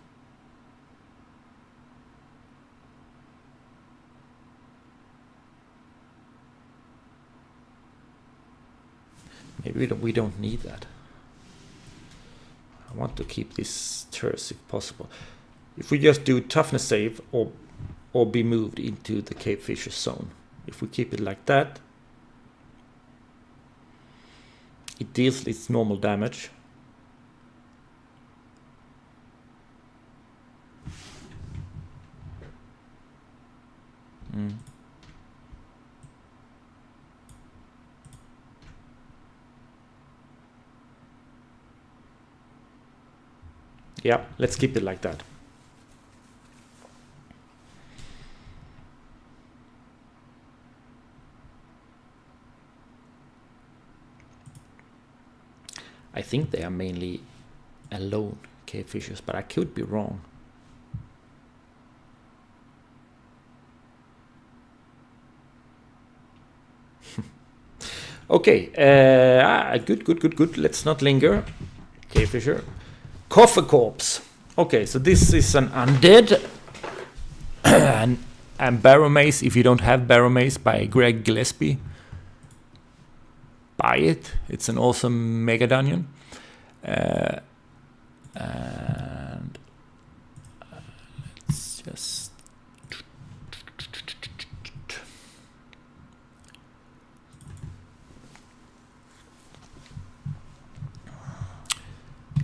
Maybe we don't need that. I want to keep this terse if possible. If we just do toughness save or be moved into the cave fissure zone, if we keep it like that, it deals its normal damage. Yeah, let's keep it like that. I think they are mainly alone, cave fissures, but I could be wrong. Okay, good. Let's not linger. Cave fissure. Coffee corpse. Okay, so this is an undead and Barrow Mace. If you don't have Barrow Mace by Greg Gillespie, buy it. It's an awesome mega dungeon. And let's just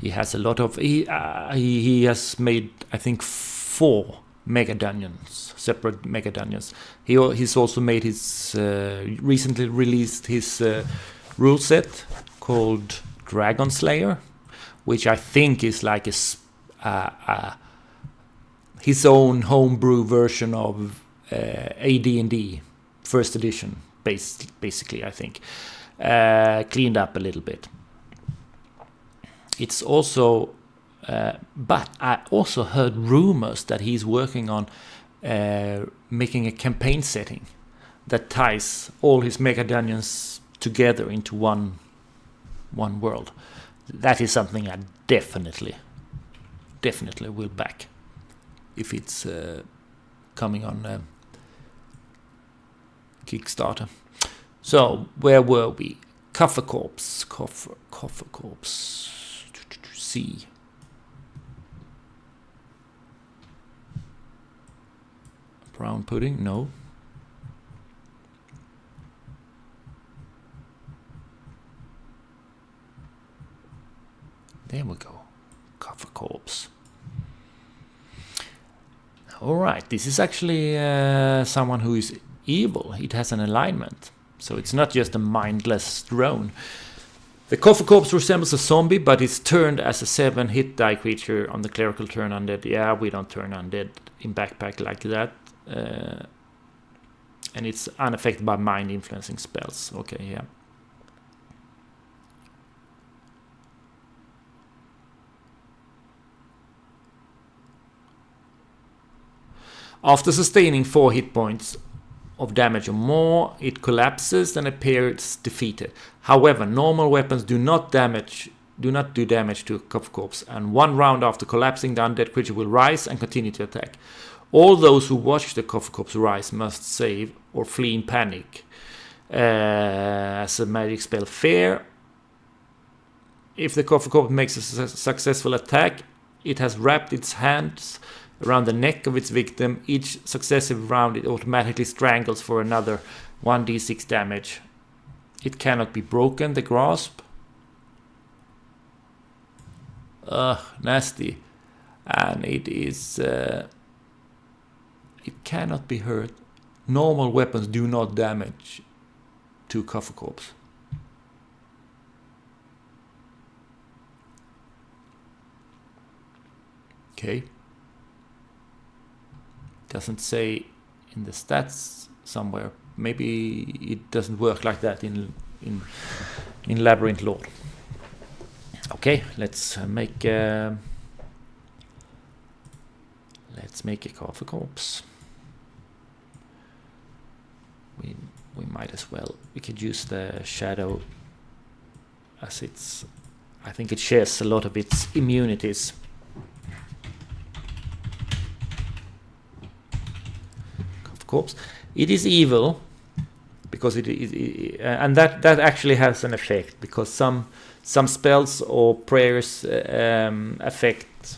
He has a lot of... He has made, I think, 4 mega dungeons, separate mega dungeons. He's also made his... recently released his rule set called Dragon Slayer, which I think is like his own homebrew version of AD&D first edition, basically, I think. Cleaned up a little bit. It's also... but I also heard rumors that he's working on making a campaign setting that ties all his mega dungeons together into one world. That is something I definitely will back if it's coming on Kickstarter. So where were we? Coffer Corpse. C. Brown pudding? No. There we go. Coffer Corpse. Alright, this is actually someone who is evil. It has an alignment. So it's not just a mindless drone. The Coffer Corpse resembles a zombie, but it's turned as a 7 hit die creature on the clerical turn undead. Yeah, we don't turn undead in Backpack like that. And it's unaffected by mind influencing spells. Okay, yeah. After sustaining 4 hit points of damage or more, it collapses and appears defeated. However, normal weapons do not do damage to a Coffer Corpse, and 1 round after collapsing, the undead creature will rise and continue to attack. All those who watch the Coffer Corpse rise must save or flee in panic. As a magic spell, Fear. If the Coffer Corpse makes a successful attack, it has wrapped its hands around the neck of its victim. Each successive round it automatically strangles for another 1d6 damage. It cannot be broken, the grasp. Nasty. And it is... it cannot be hurt. Normal weapons do not damage to Coffer Corpse. Okay. Doesn't say in the stats somewhere. Maybe it doesn't work like that in Labyrinth lore. Okay, let's make a Coffer Corpse. We might as well. We could use the shadow as it's... I think it shares a lot of its immunities. Corpse. It is evil because it is, and that actually has an effect, because some spells or prayers affect,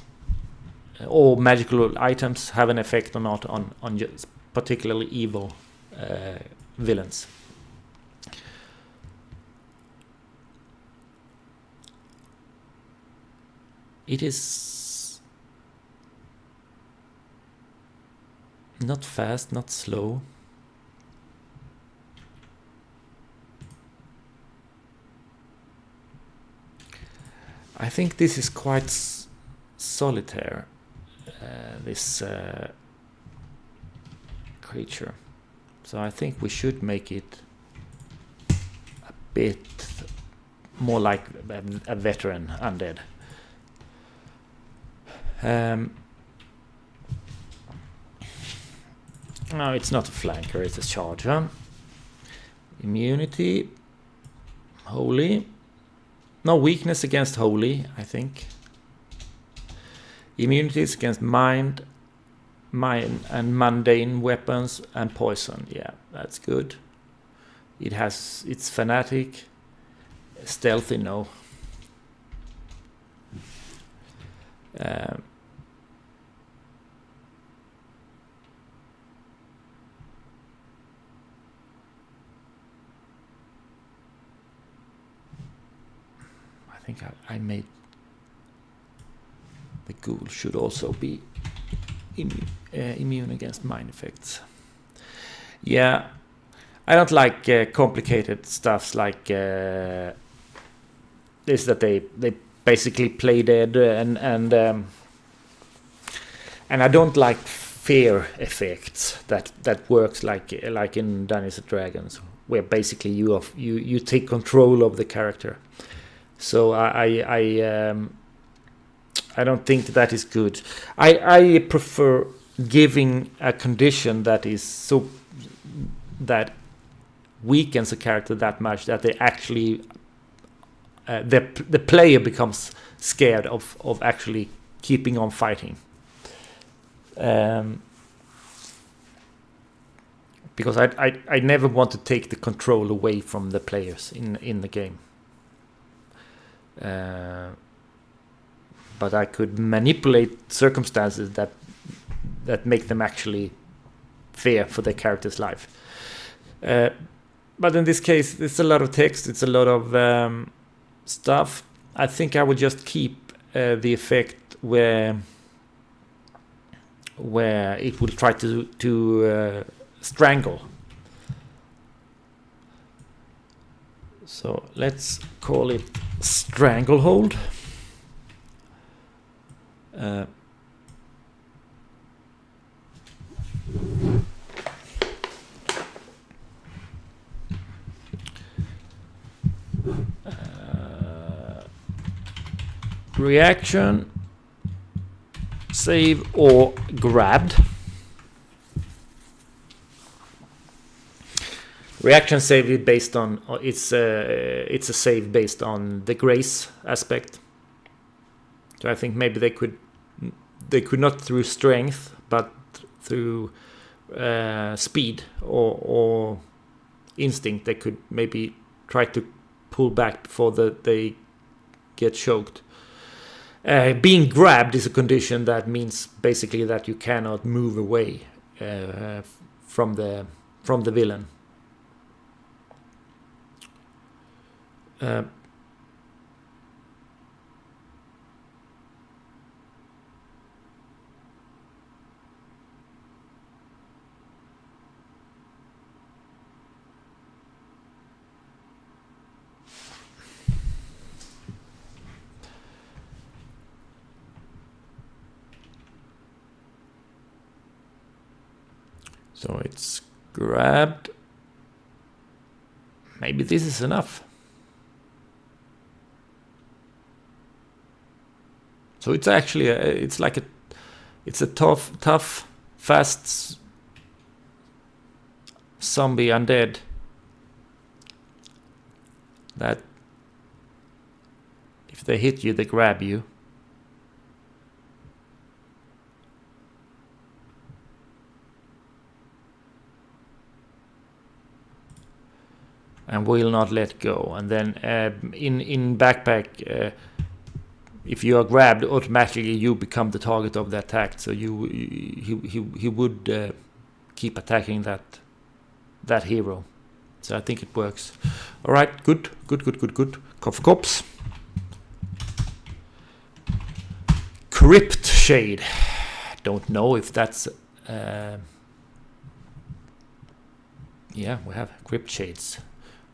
or magical items have an effect or not on just particularly evil villains. It is not fast, not slow. I think this is quite solitaire, this creature. So I think we should make it a bit more like a veteran undead. No, it's not a flanker, it's a charger. Immunity. Holy. No, weakness against holy, I think. Immunities against mind and mundane weapons and poison. Yeah, that's good. It's fanatic. Stealthy, no. I think I made The ghoul should also be immune against mind effects. Yeah, I don't like complicated stuffs like this, that they basically play dead, and I don't like fear effects that works like in Dungeons and Dragons, where basically you take control of the character. So I don't think that is good. I prefer giving a condition that is so that weakens a character that much that they actually the player becomes scared of actually keeping on fighting. Because I never want to take the control away from the players in the game. But I could manipulate circumstances that make them actually fear for their character's life. But in this case, it's a lot of text. It's a lot of stuff. I think I would just keep the effect where it will try to strangle. So let's call it Stranglehold. Reaction, save or grabbed. Reaction save is based on it's a save based on the grace aspect. So I think maybe they could not through strength, but through speed or instinct, they could maybe try to pull back before they get choked. Being grabbed is a condition that means basically that you cannot move away from the villain. So it's grabbed. Maybe this is enough. So it's actually it's a tough, fast zombie undead that if they hit you, they grab you. And will not let go. And then in Backpack, if you are grabbed, automatically you become the target of the attack. So he would keep attacking that hero. So I think it works. All right, good. Cough cops. Crypt Shade. Don't know if that's. Yeah, we have Crypt Shades.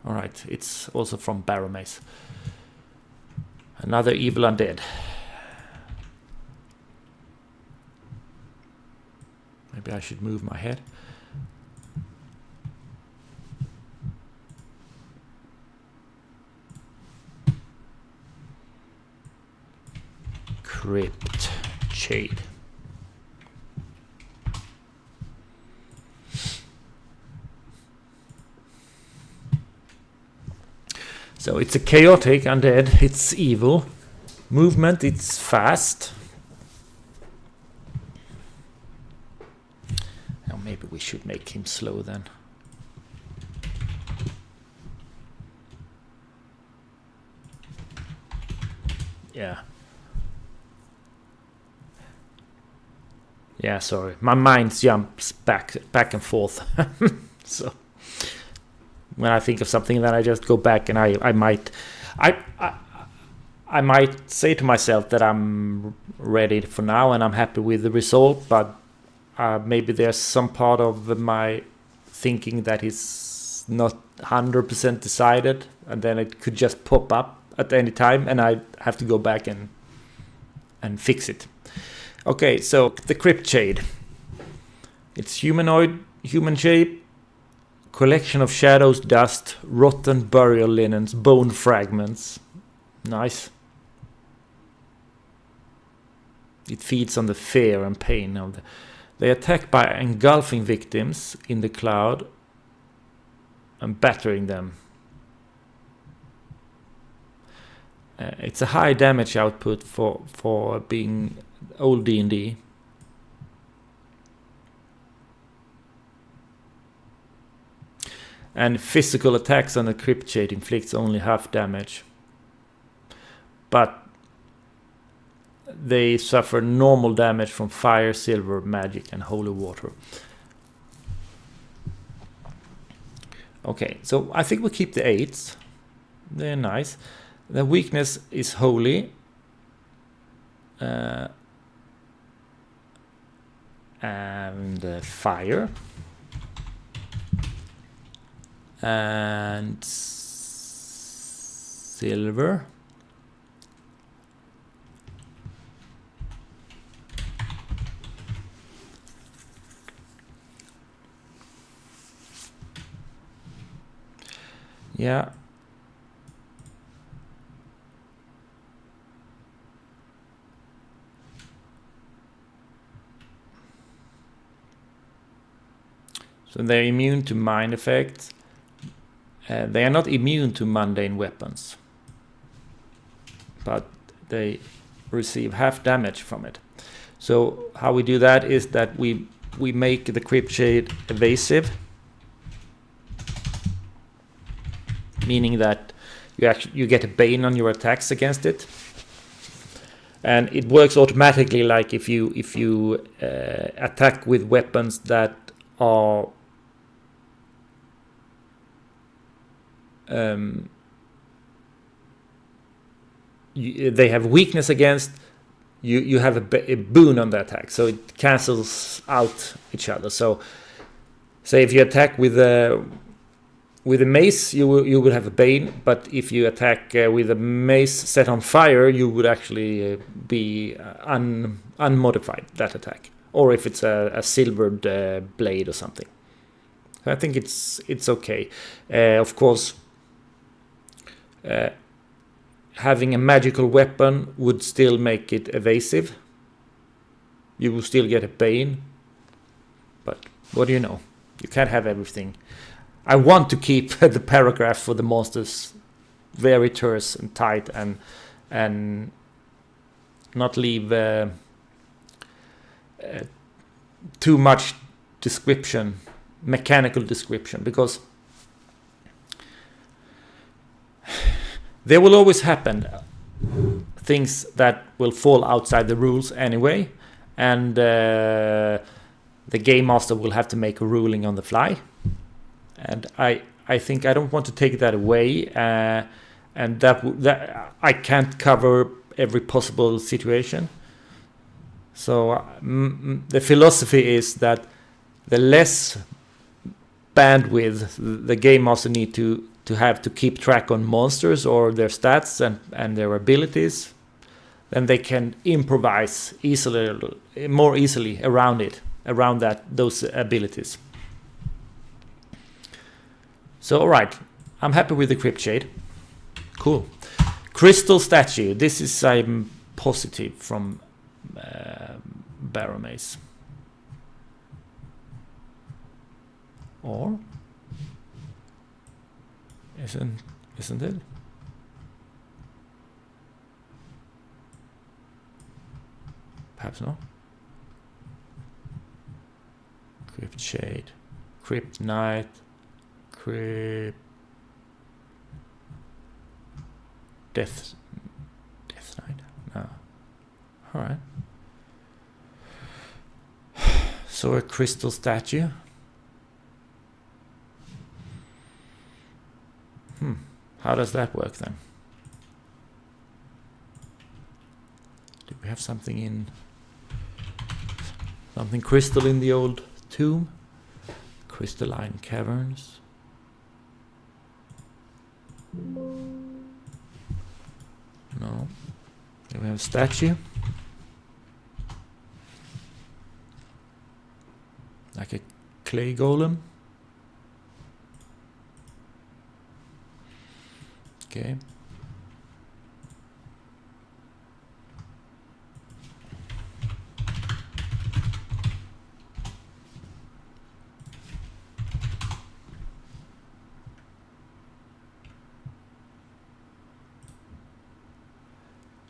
All right, it's also from Barromace. Another evil undead. Maybe I should move my head. Crypt Shade. So it's a chaotic undead, it's evil. Movement, it's fast. Now maybe we should make him slow then. Yeah. Yeah, sorry. My mind jumps back and forth. So when I think of something, then I just go back and I might I might say to myself that I'm ready for now and I'm happy with the result, but maybe there's some part of my thinking that is not 100% decided, and then it could just pop up at any time and I have to go back and fix it. Okay, so the Crypt Shade. It's humanoid, human shape, collection of shadows, dust, rotten burial linens, bone fragments. Nice. It feeds on the fear and pain of they attack by engulfing victims in the cloud and battering them. It's a high damage output for being old D&D. And physical attacks on the Crypt Shade inflicts only half damage. But they suffer normal damage from fire, silver, magic, and holy water. Okay, so I think we keep the 8s. They're nice. The weakness is holy. And fire. And silver. Yeah. So they're immune to mind effects. They are not immune to mundane weapons, but they receive half damage from it. So how we do that is that we make the Crypt Shade evasive, meaning that you get a bane on your attacks against it, and it works automatically. Like if you attack with weapons that are they have weakness against, you have a boon on the attack, so it cancels out each other. So say if you attack with a mace, you would have a bane, but if you attack with a mace set on fire, you would actually be unmodified, that attack. Or if it's a silvered blade or something. So I think it's okay. Of course, having a magical weapon would still make it evasive. You will still get a bane, but what do you know? You can't have everything. I want to keep the paragraph for the monsters very terse and tight, and not leave too much description, mechanical description, because there will always happen things that will fall outside the rules anyway, and the game master will have to make a ruling on the fly. And I think I don't want to take that away, and that I can't cover every possible situation. So the philosophy is that the less bandwidth the game master need to have to keep track on monsters or their stats and their abilities, then they can improvise more easily around those abilities. So alright, I'm happy with the Crypt Shade. Cool. Crystal Statue. This is I'm positive from Baromace. Or isn't it? Perhaps not. Crypt Shade. Crypt Knight. Death Knight. No. Alright. So a crystal statue. How does that work then? we have something crystal in the old tomb? Crystalline caverns. No. Here we have a statue. Like a clay golem. Okay.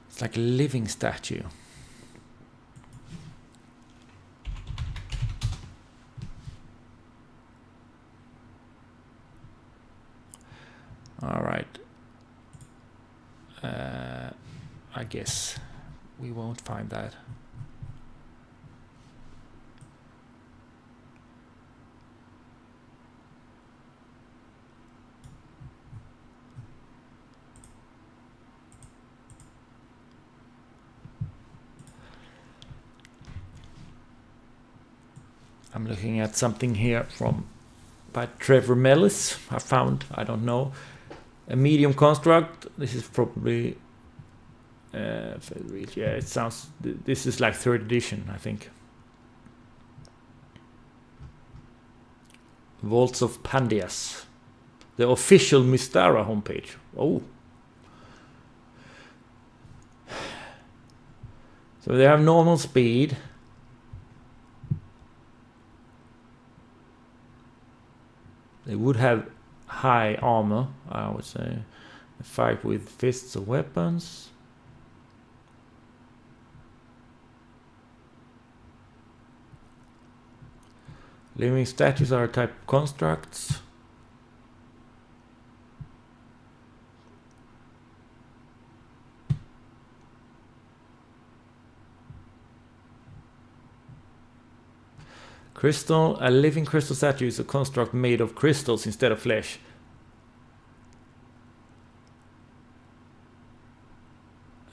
It's like a living statue. All right. I guess we won't find that. I'm looking at something here by Trevor Mellis. I don't know, a medium construct. This is probably it sounds. This is like 3rd edition, I think. Vaults of Pandias, the official Mystara homepage. Oh, so they have normal speed. They would have high armor, I would say. A fight with fists or weapons. Living statues are a type of constructs. Crystal, a living crystal statue is a construct made of crystals instead of flesh.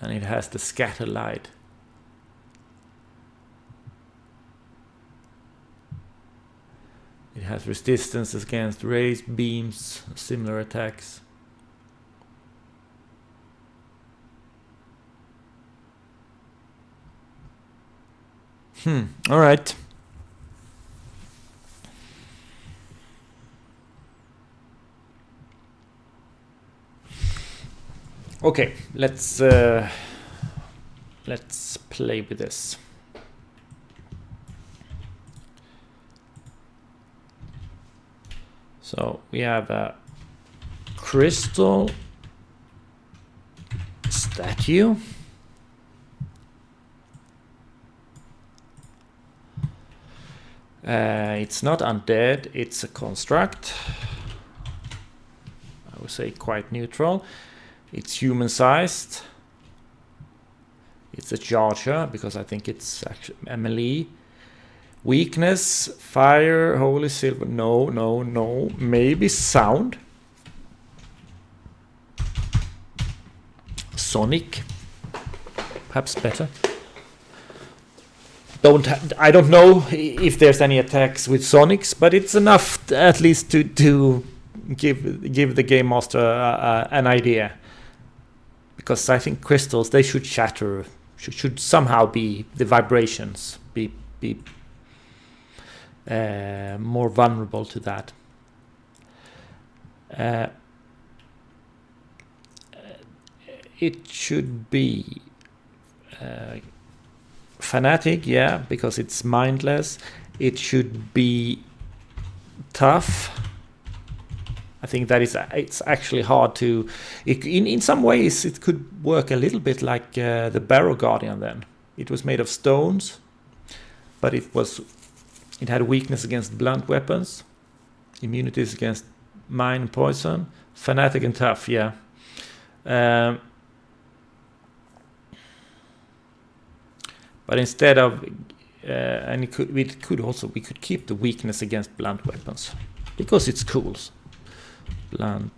And it has the scatter light. It has resistance against rays, beams, similar attacks. All right. Okay, let's play with this. So we have a crystal statue. It's not undead, it's a construct. I would say quite neutral. It's human-sized. It's a charger because I think it's actually a melee. Weakness, fire, holy silver. No. Maybe sound. Sonic. Perhaps better. I don't know if there's any attacks with Sonics, but it's enough at least to give the game master an idea. Because I think crystals, they should shatter, should somehow be, the vibrations be more vulnerable to that. It should be fanatic, yeah, because it's mindless. It should be tough. I think that it's actually hard to. In some ways, it could work a little bit like the Barrow Guardian. Then it was made of stones, but it had weakness against blunt weapons, immunities against mine and poison, fanatic and tough. Yeah. But instead of, and we could keep the weakness against blunt weapons because it's cool. Blunt.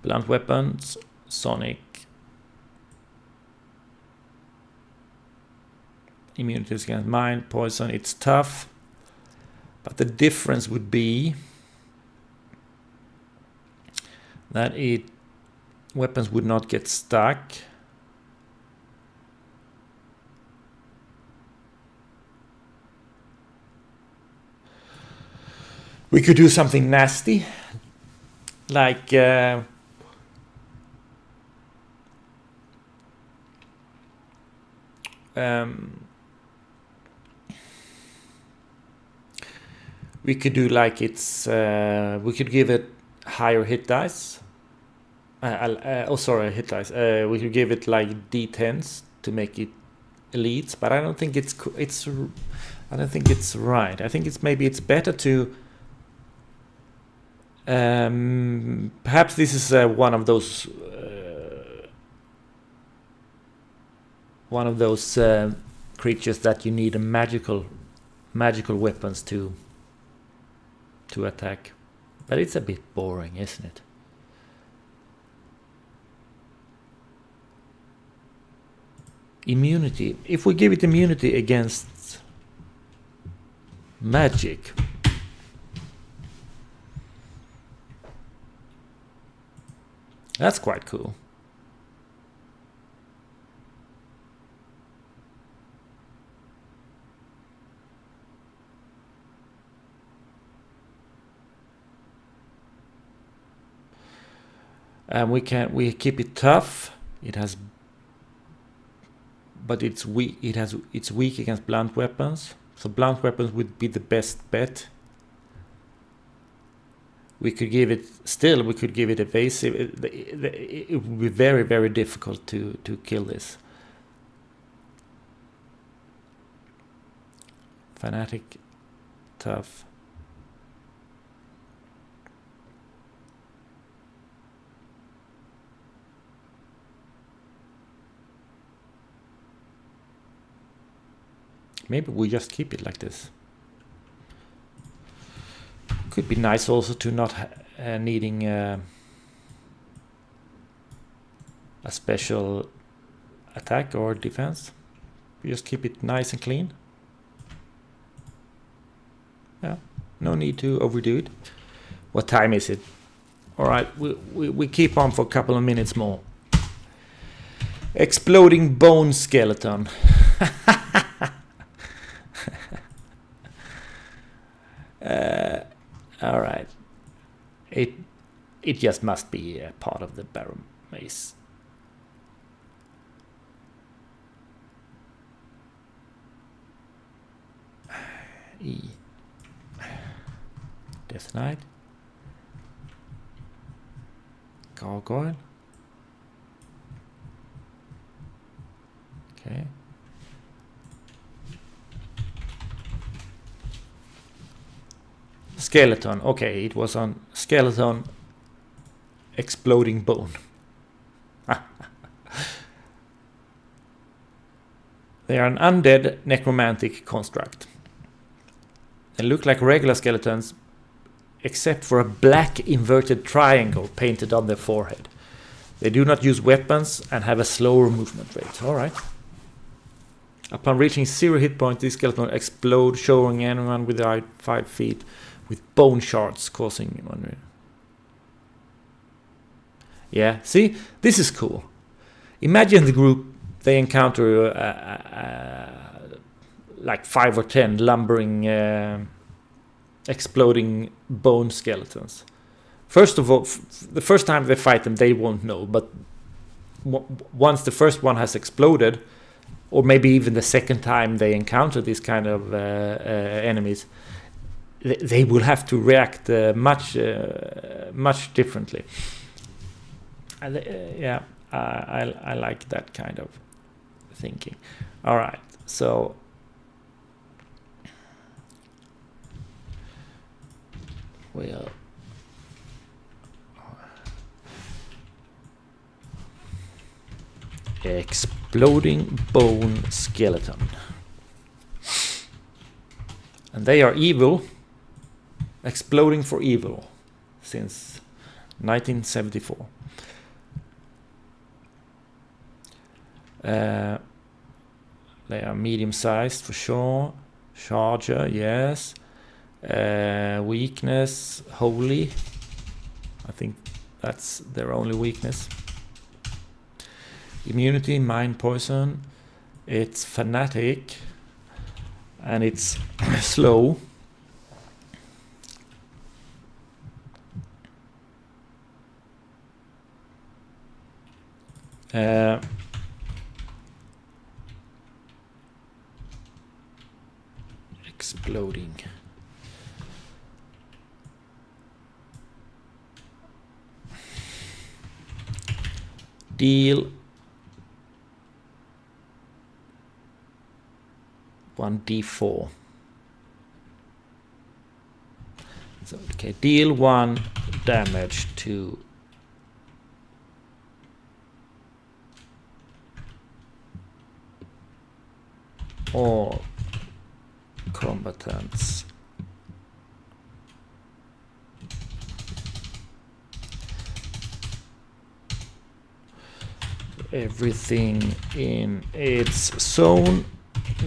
Blunt weapons, sonic. Immunities against mind, poison, it's tough. But the difference would be that weapons would not get stuck. We could do something nasty, like we could do like it's we could give it higher hit dice. Hit dice. We could give it like D10s to make it elites, but I don't think it's I don't think it's right. I think it's better to perhaps this is one of those creatures that you need a magical weapons to attack. But it's a bit boring, isn't it? Immunity. If we give it immunity against magic, that's quite cool. And we keep it tough. It has, but it's weak. It's weak against blunt weapons. So blunt weapons would be the best bet. We could give it evasive. It would be very, very difficult to kill this. Fanatic, tough. Maybe we just keep it like this. Could be nice also to not needing a special attack or defense. We just keep it nice and clean. Yeah, no need to overdo it. What time is it? All right, we keep on for a couple of minutes more. Exploding bone skeleton. All right, it just must be a part of the Baron Mace. Death Knight, Gargoyle. Okay. Skeleton. Okay, it was on skeleton. Exploding bone. They are an undead necromantic construct. They look like regular skeletons, except for a black inverted triangle painted on their forehead. They do not use weapons and have a slower movement rate. Alright. Upon reaching 0 hit point, these skeletons explode, showing anyone within 5 feet with bone shards causing wondering. Yeah, see? This is cool. Imagine the group, they encounter like 5 or 10 lumbering, exploding bone skeletons. First of all, the first time they fight them, they won't know. But once the first one has exploded, or maybe even the second time they encounter these kind of enemies, they will have to react much differently. Yeah, I like that kind of thinking. All right, so we'll exploding bone skeleton, and they are evil, exploding for evil since 1974. They are medium-sized for sure. Charger, yes. Weakness, holy. I think that's their only weakness. Immunity, mind poison. It's fanatic. And it's slow. Exploding. Deal 1d4. So, okay, deal 1 damage to all combatants. Everything in its zone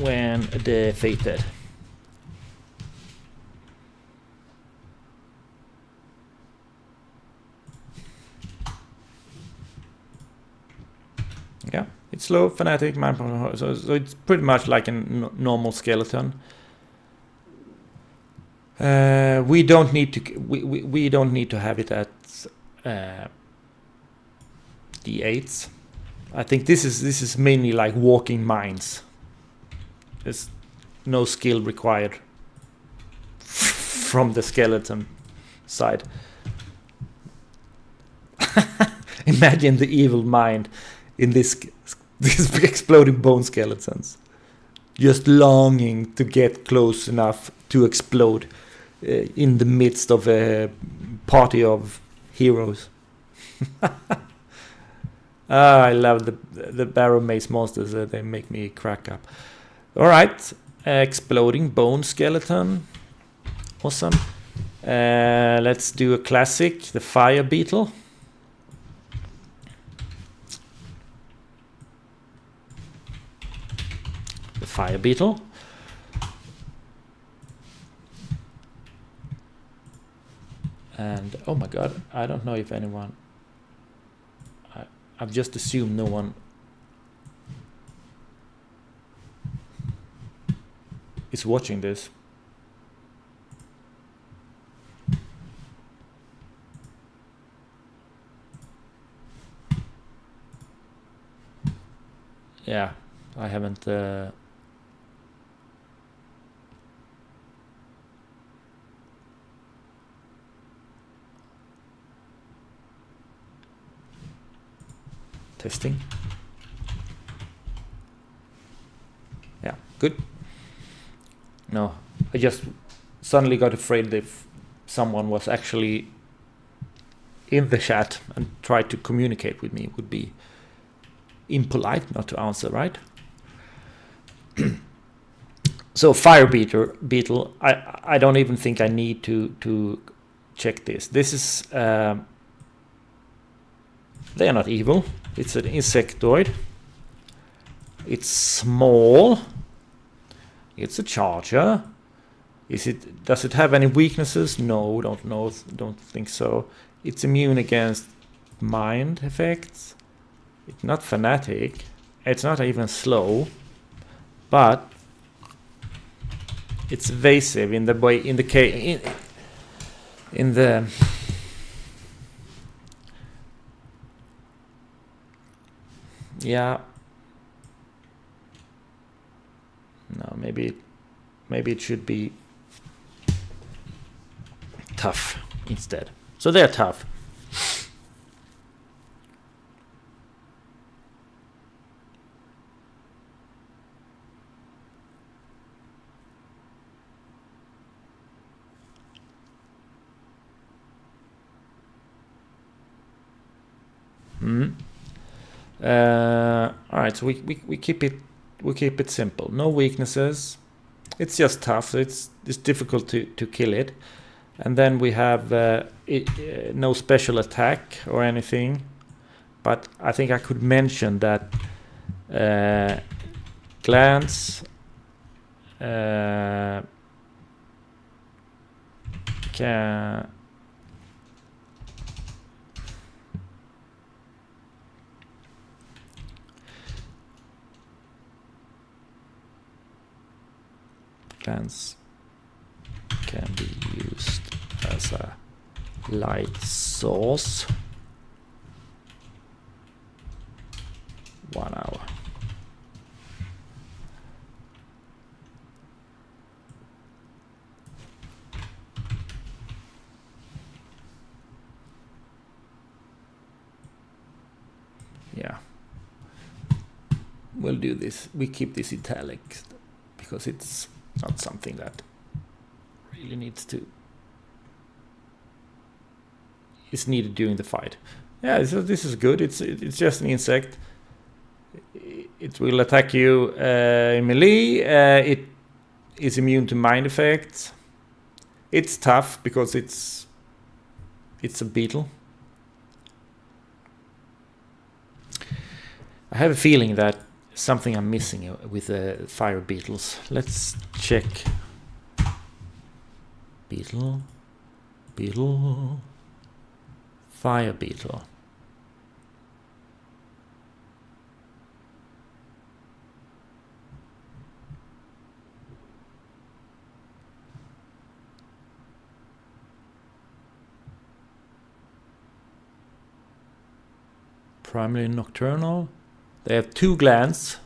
when defeated. Yeah, it's slow, fanatic, so it's pretty much like a normal skeleton. We don't need to have it at D8s. I think this is mainly like walking mines. There's no skill required from the skeleton side. Imagine the evil mind in this exploding bone skeletons, just longing to get close enough to explode in the midst of a party of heroes. I love the barrow maze monsters. They make me crack up. All right, exploding bone skeleton, awesome. Let's do a classic, the fire beetle. The fire beetle. And oh my god, I don't know if anyone. I've just assumed no one is watching this. Yeah, I haven't testing. Yeah, good. No, I just suddenly got afraid if someone was actually in the chat and tried to communicate with me. It would be impolite not to answer, right? So fire beetle. I don't even think I need to check this. This is they are not evil. It's an insectoid. It's small. It's a charger. Does it have any weaknesses? No, don't know. Don't think so. It's immune against mind effects. It's not fanatic. It's not even slow. But it's evasive in the way in the yeah. No, maybe it should be tough instead. So they're tough. All right, so we keep it simple. No weaknesses. It's just tough. So it's difficult to kill it. And then we have no special attack or anything. But I think I could mention that Glance can be used as a light source. 1 hour. Yeah. We'll do this. We keep this italic because it's not something that really needs to is needed during the fight. Yeah, so this is good. It's just an insect. It will attack you in melee. It is immune to mind effects. It's tough because it's a beetle. I have a feeling that something I'm missing with the fire beetles. Let's check. Beetle, fire beetle. Primarily nocturnal. They have 2 glands.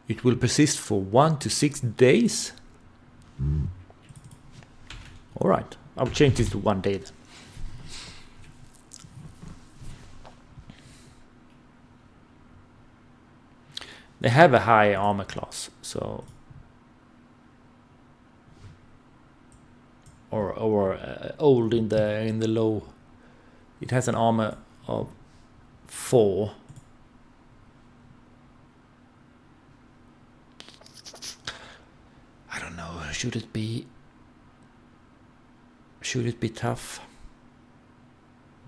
It will persist for 1 to 6 days. All right, I'll change this to 1 day then. They have a high armor class, so or old in the low. It has an armor of 4. I don't know. Should it be tough?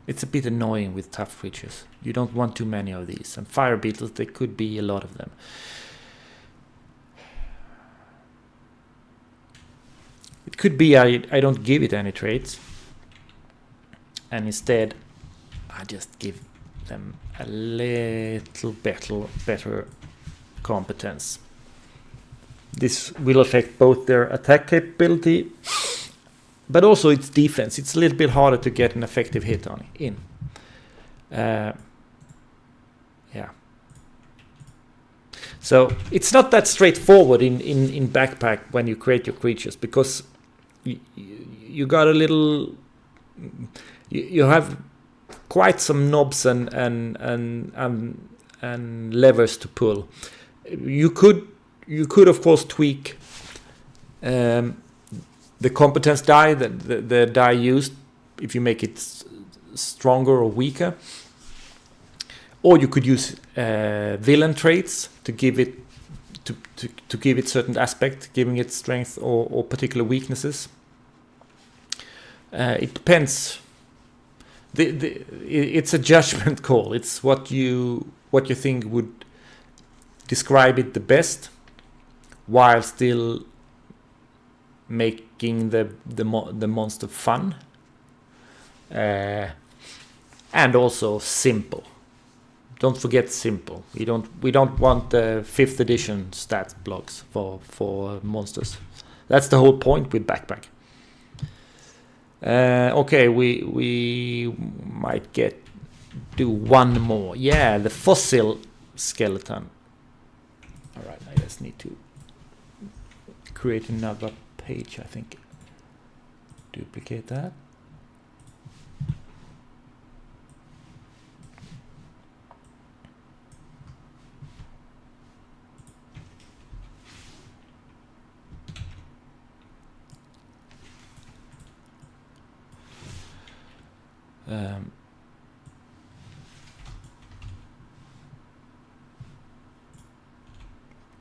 It's a bit annoying with tough creatures. You don't want too many of these. And fire beetles, there could be a lot of them. It could be I don't give it any traits. And instead, I just give them a little better competence. This will affect both their attack capability, but also its defense. It's a little bit harder to get an effective hit on in. Yeah. So it's not that straightforward in Backpack when you create your creatures, because you got a little. You have quite some knobs and levers to pull. You could of course tweak the competence die, the die used, if you make it stronger or weaker, or you could use villain traits to give it to give it certain aspect, giving it strength or particular weaknesses. It depends. It's a judgment call. It's what you think would describe it the best, while still making the monster fun, and also simple. Don't forget simple. We don't want the 5th edition stats blocks for monsters. That's the whole point with Backpack. Okay, we might do one more. Yeah, the fossil skeleton. All right, I just need to create another page, I think. Duplicate that.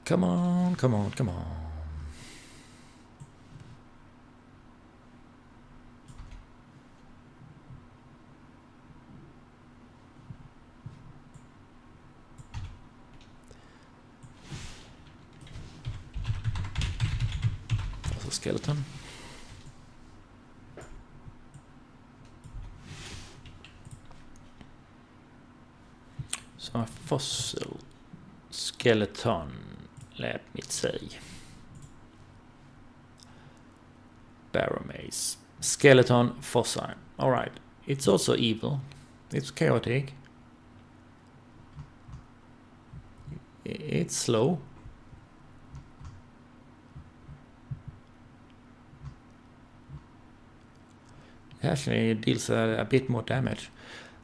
Come on. skeleton. So a fossil skeleton, let me see. Baromace. Skeleton fossil. Alright. It's also evil. It's chaotic. It's slow. Actually, it deals a bit more damage.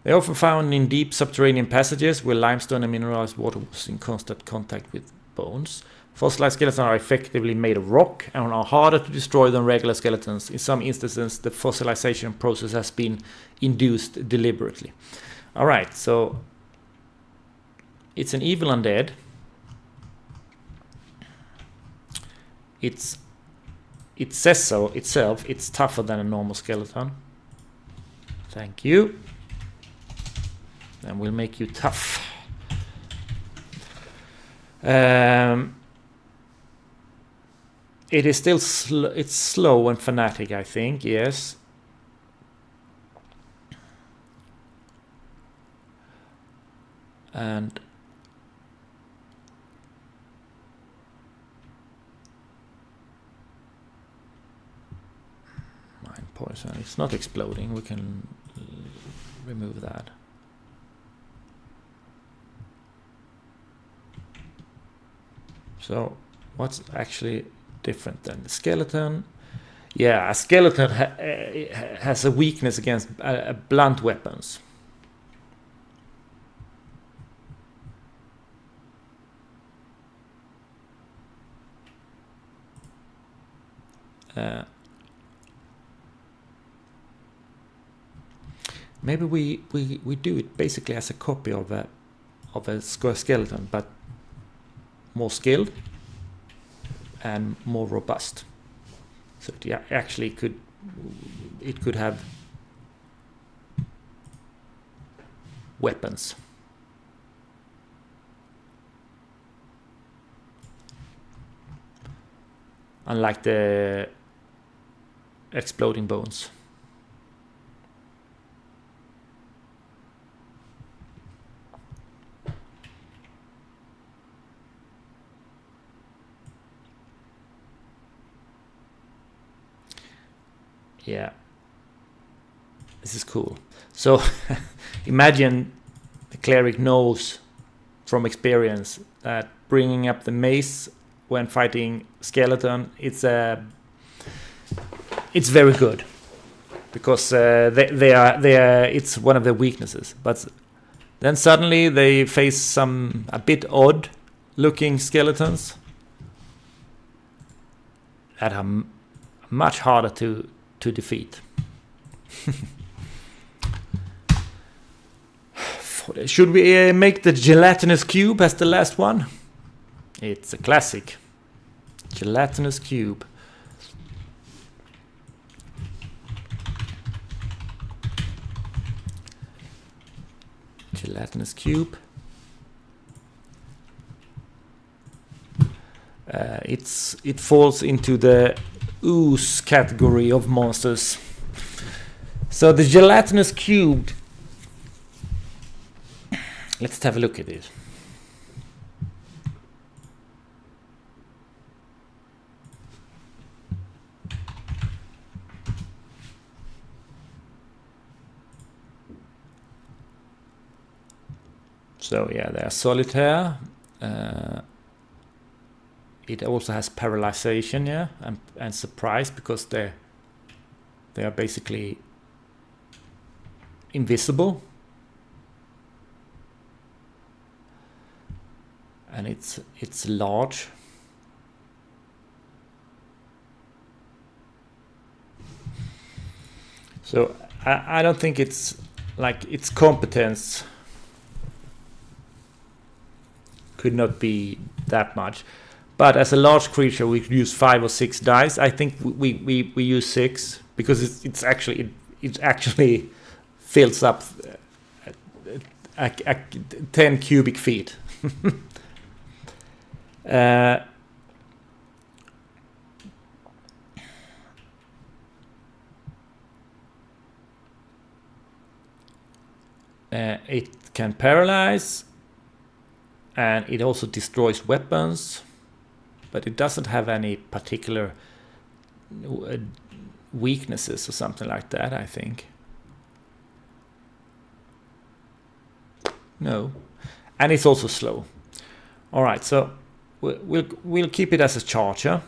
They're often found in deep subterranean passages where limestone and mineralized water was in constant contact with bones. Fossilized skeletons are effectively made of rock and are harder to destroy than regular skeletons. In some instances, the fossilization process has been induced deliberately. Alright, so it's an evil undead. It says so itself. It's tougher than a normal skeleton. Thank you. And we'll make you tough. It is still it's slow and fanatic, I think. Yes. And mind poison. It's not exploding. We can remove that. So what's actually different than the skeleton? Yeah, a skeleton has a weakness against blunt weapons. Maybe we do it basically as a copy of a skeleton, but more skilled and more robust. So it actually could have weapons. Unlike the exploding bones. Yeah, this is cool. So imagine the cleric knows from experience that bringing up the mace when fighting skeleton, it's very good because it's one of their weaknesses. But then suddenly they face some a bit odd looking skeletons that are much harder to defeat. Should we make the gelatinous cube as the last one? It's a classic. Gelatinous cube. Gelatinous cube. It falls into the ooze category of monsters. So the gelatinous cube. Let's have a look at it. So yeah, they are solitaire. It also has paralyzation, yeah, and surprise, because they are basically invisible. And it's large. So I don't think it's like its competence could not be that much. But as a large creature, we could use 5 or 6 dice. I think we use 6 because it actually fills up 10 cubic feet. It can paralyze, and it also destroys weapons, but it doesn't have any particular weaknesses or something like that, I think. No. And it's also slow. All right, so we'll keep it as a charger.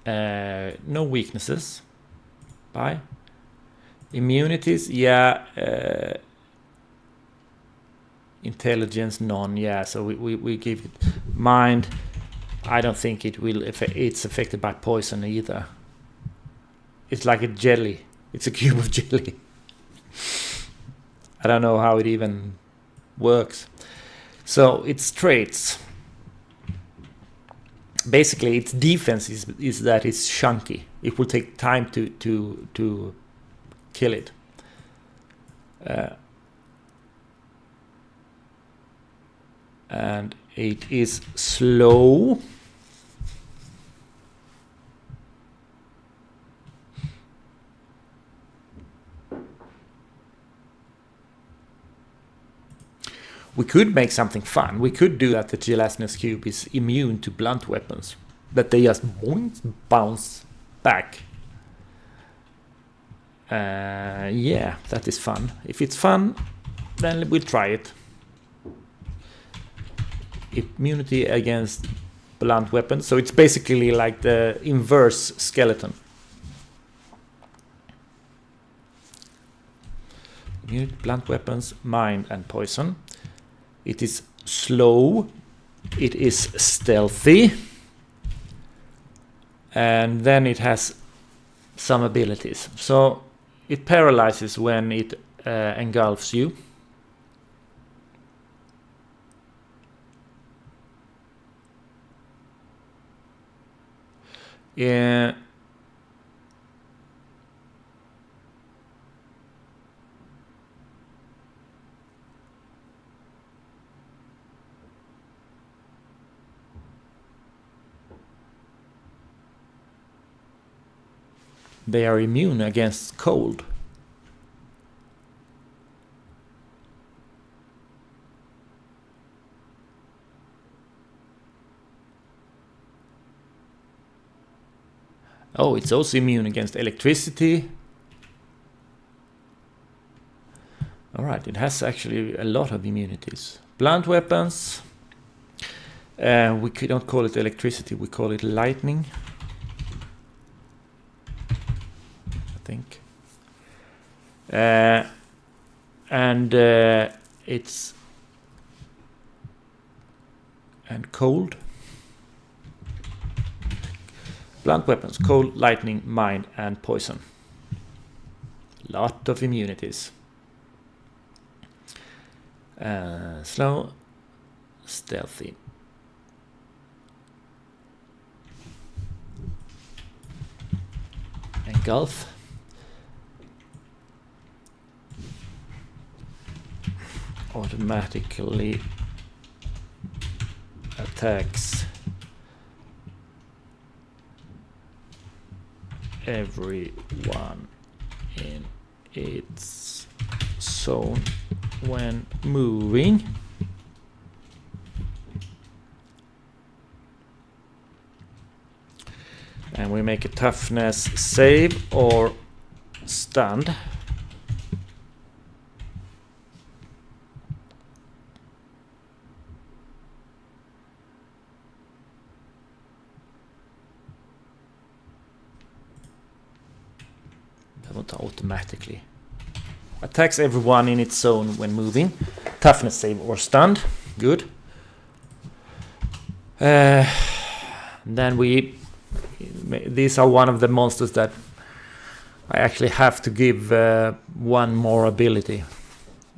No weaknesses. Bye. Immunities, yeah. Intelligence, none. Yeah, so we give it mind. I don't think it will. It's affected by poison either. It's like a jelly. It's a cube of jelly. I don't know how it even works. So its traits. Basically, its defense is that it's chunky. It will take time to kill it. And it is slow. We could make something fun. We could do that the gelatinous cube is immune to blunt weapons. That they just bounce back. Yeah, that is fun. If it's fun, then we'll try it. Immunity against blunt weapons. So it's basically like the inverse skeleton. Immunity, blunt weapons, mind, and poison. It is slow. It is stealthy. And then it has some abilities. So it paralyzes when it engulfs you. Yeah. They are immune against cold. Oh, it's also immune against electricity. Alright, it has actually a lot of immunities. Blunt weapons. We don't call it electricity, we call it lightning. I think. And it's... And cold. Blunt weapons, cold, lightning, mind, and poison. Lot of immunities. Slow, stealthy. Engulf. Automatically attacks everyone in its zone when moving. And we make a toughness save or stunned. Automatically attacks everyone in its zone when moving. Toughness save or stunned. Good. Then these are one of the monsters that I actually have to give one more ability,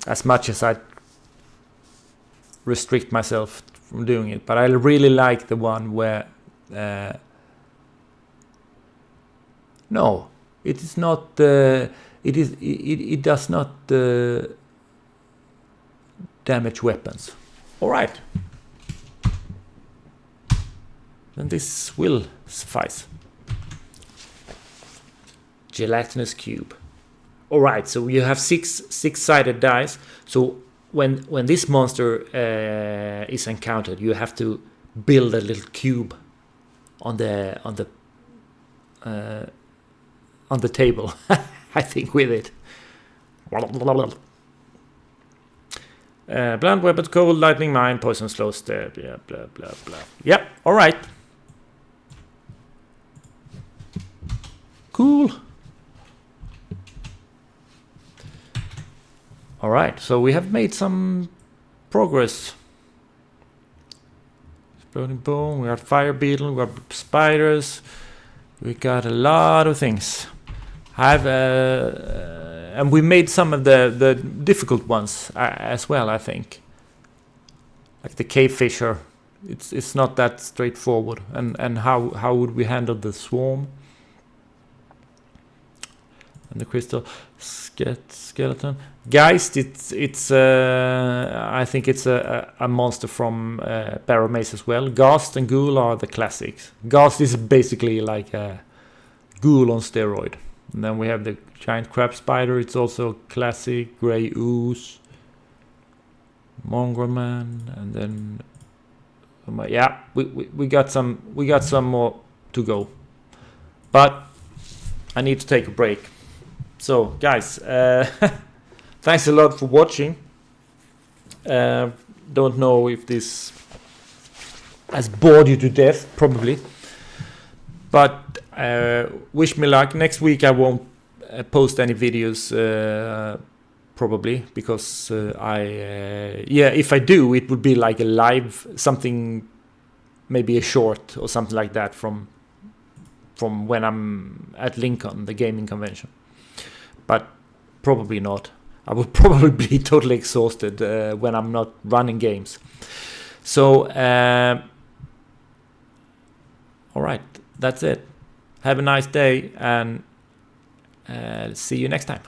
as much as I restrict myself from doing it. But I really like the one where no, it is not. It does not damage weapons. All right. Then this will suffice. Gelatinous cube. All right, so you have six-sided dice. So when this monster is encountered, you have to build a little cube on the table. I think with it. Blunt weapons, cold, lightning, mine, poison, slow step, yeah, blah blah blah. Yep, all right. Cool. All right, so we have made some progress. Exploding bone, we got fire beetle, we got spiders, we got a lot of things. And we made some of the difficult ones as well, I think. Like the cave fisher, it's not that straightforward. And how would we handle the swarm? And the crystal skeleton. Geist, it's I think it's a monster from Barrow-Maze as well. Ghast and Ghoul are the classics. Ghast is basically like a Ghoul on steroid. And then we have the giant crab spider. It's also classic. Grey ooze, mongrel man, and then yeah, we got some more to go. But I need to take a break. So guys, thanks a lot for watching. Don't know if this has bored you to death, probably. But wish me luck. Next week I won't post any videos, probably, because if I do, it would be like a live something, maybe a short or something like that from when I'm at Lincoln, the gaming convention. But probably not. I would probably be totally exhausted when I'm not running games. So all right, that's it. Have a nice day, and see you next time.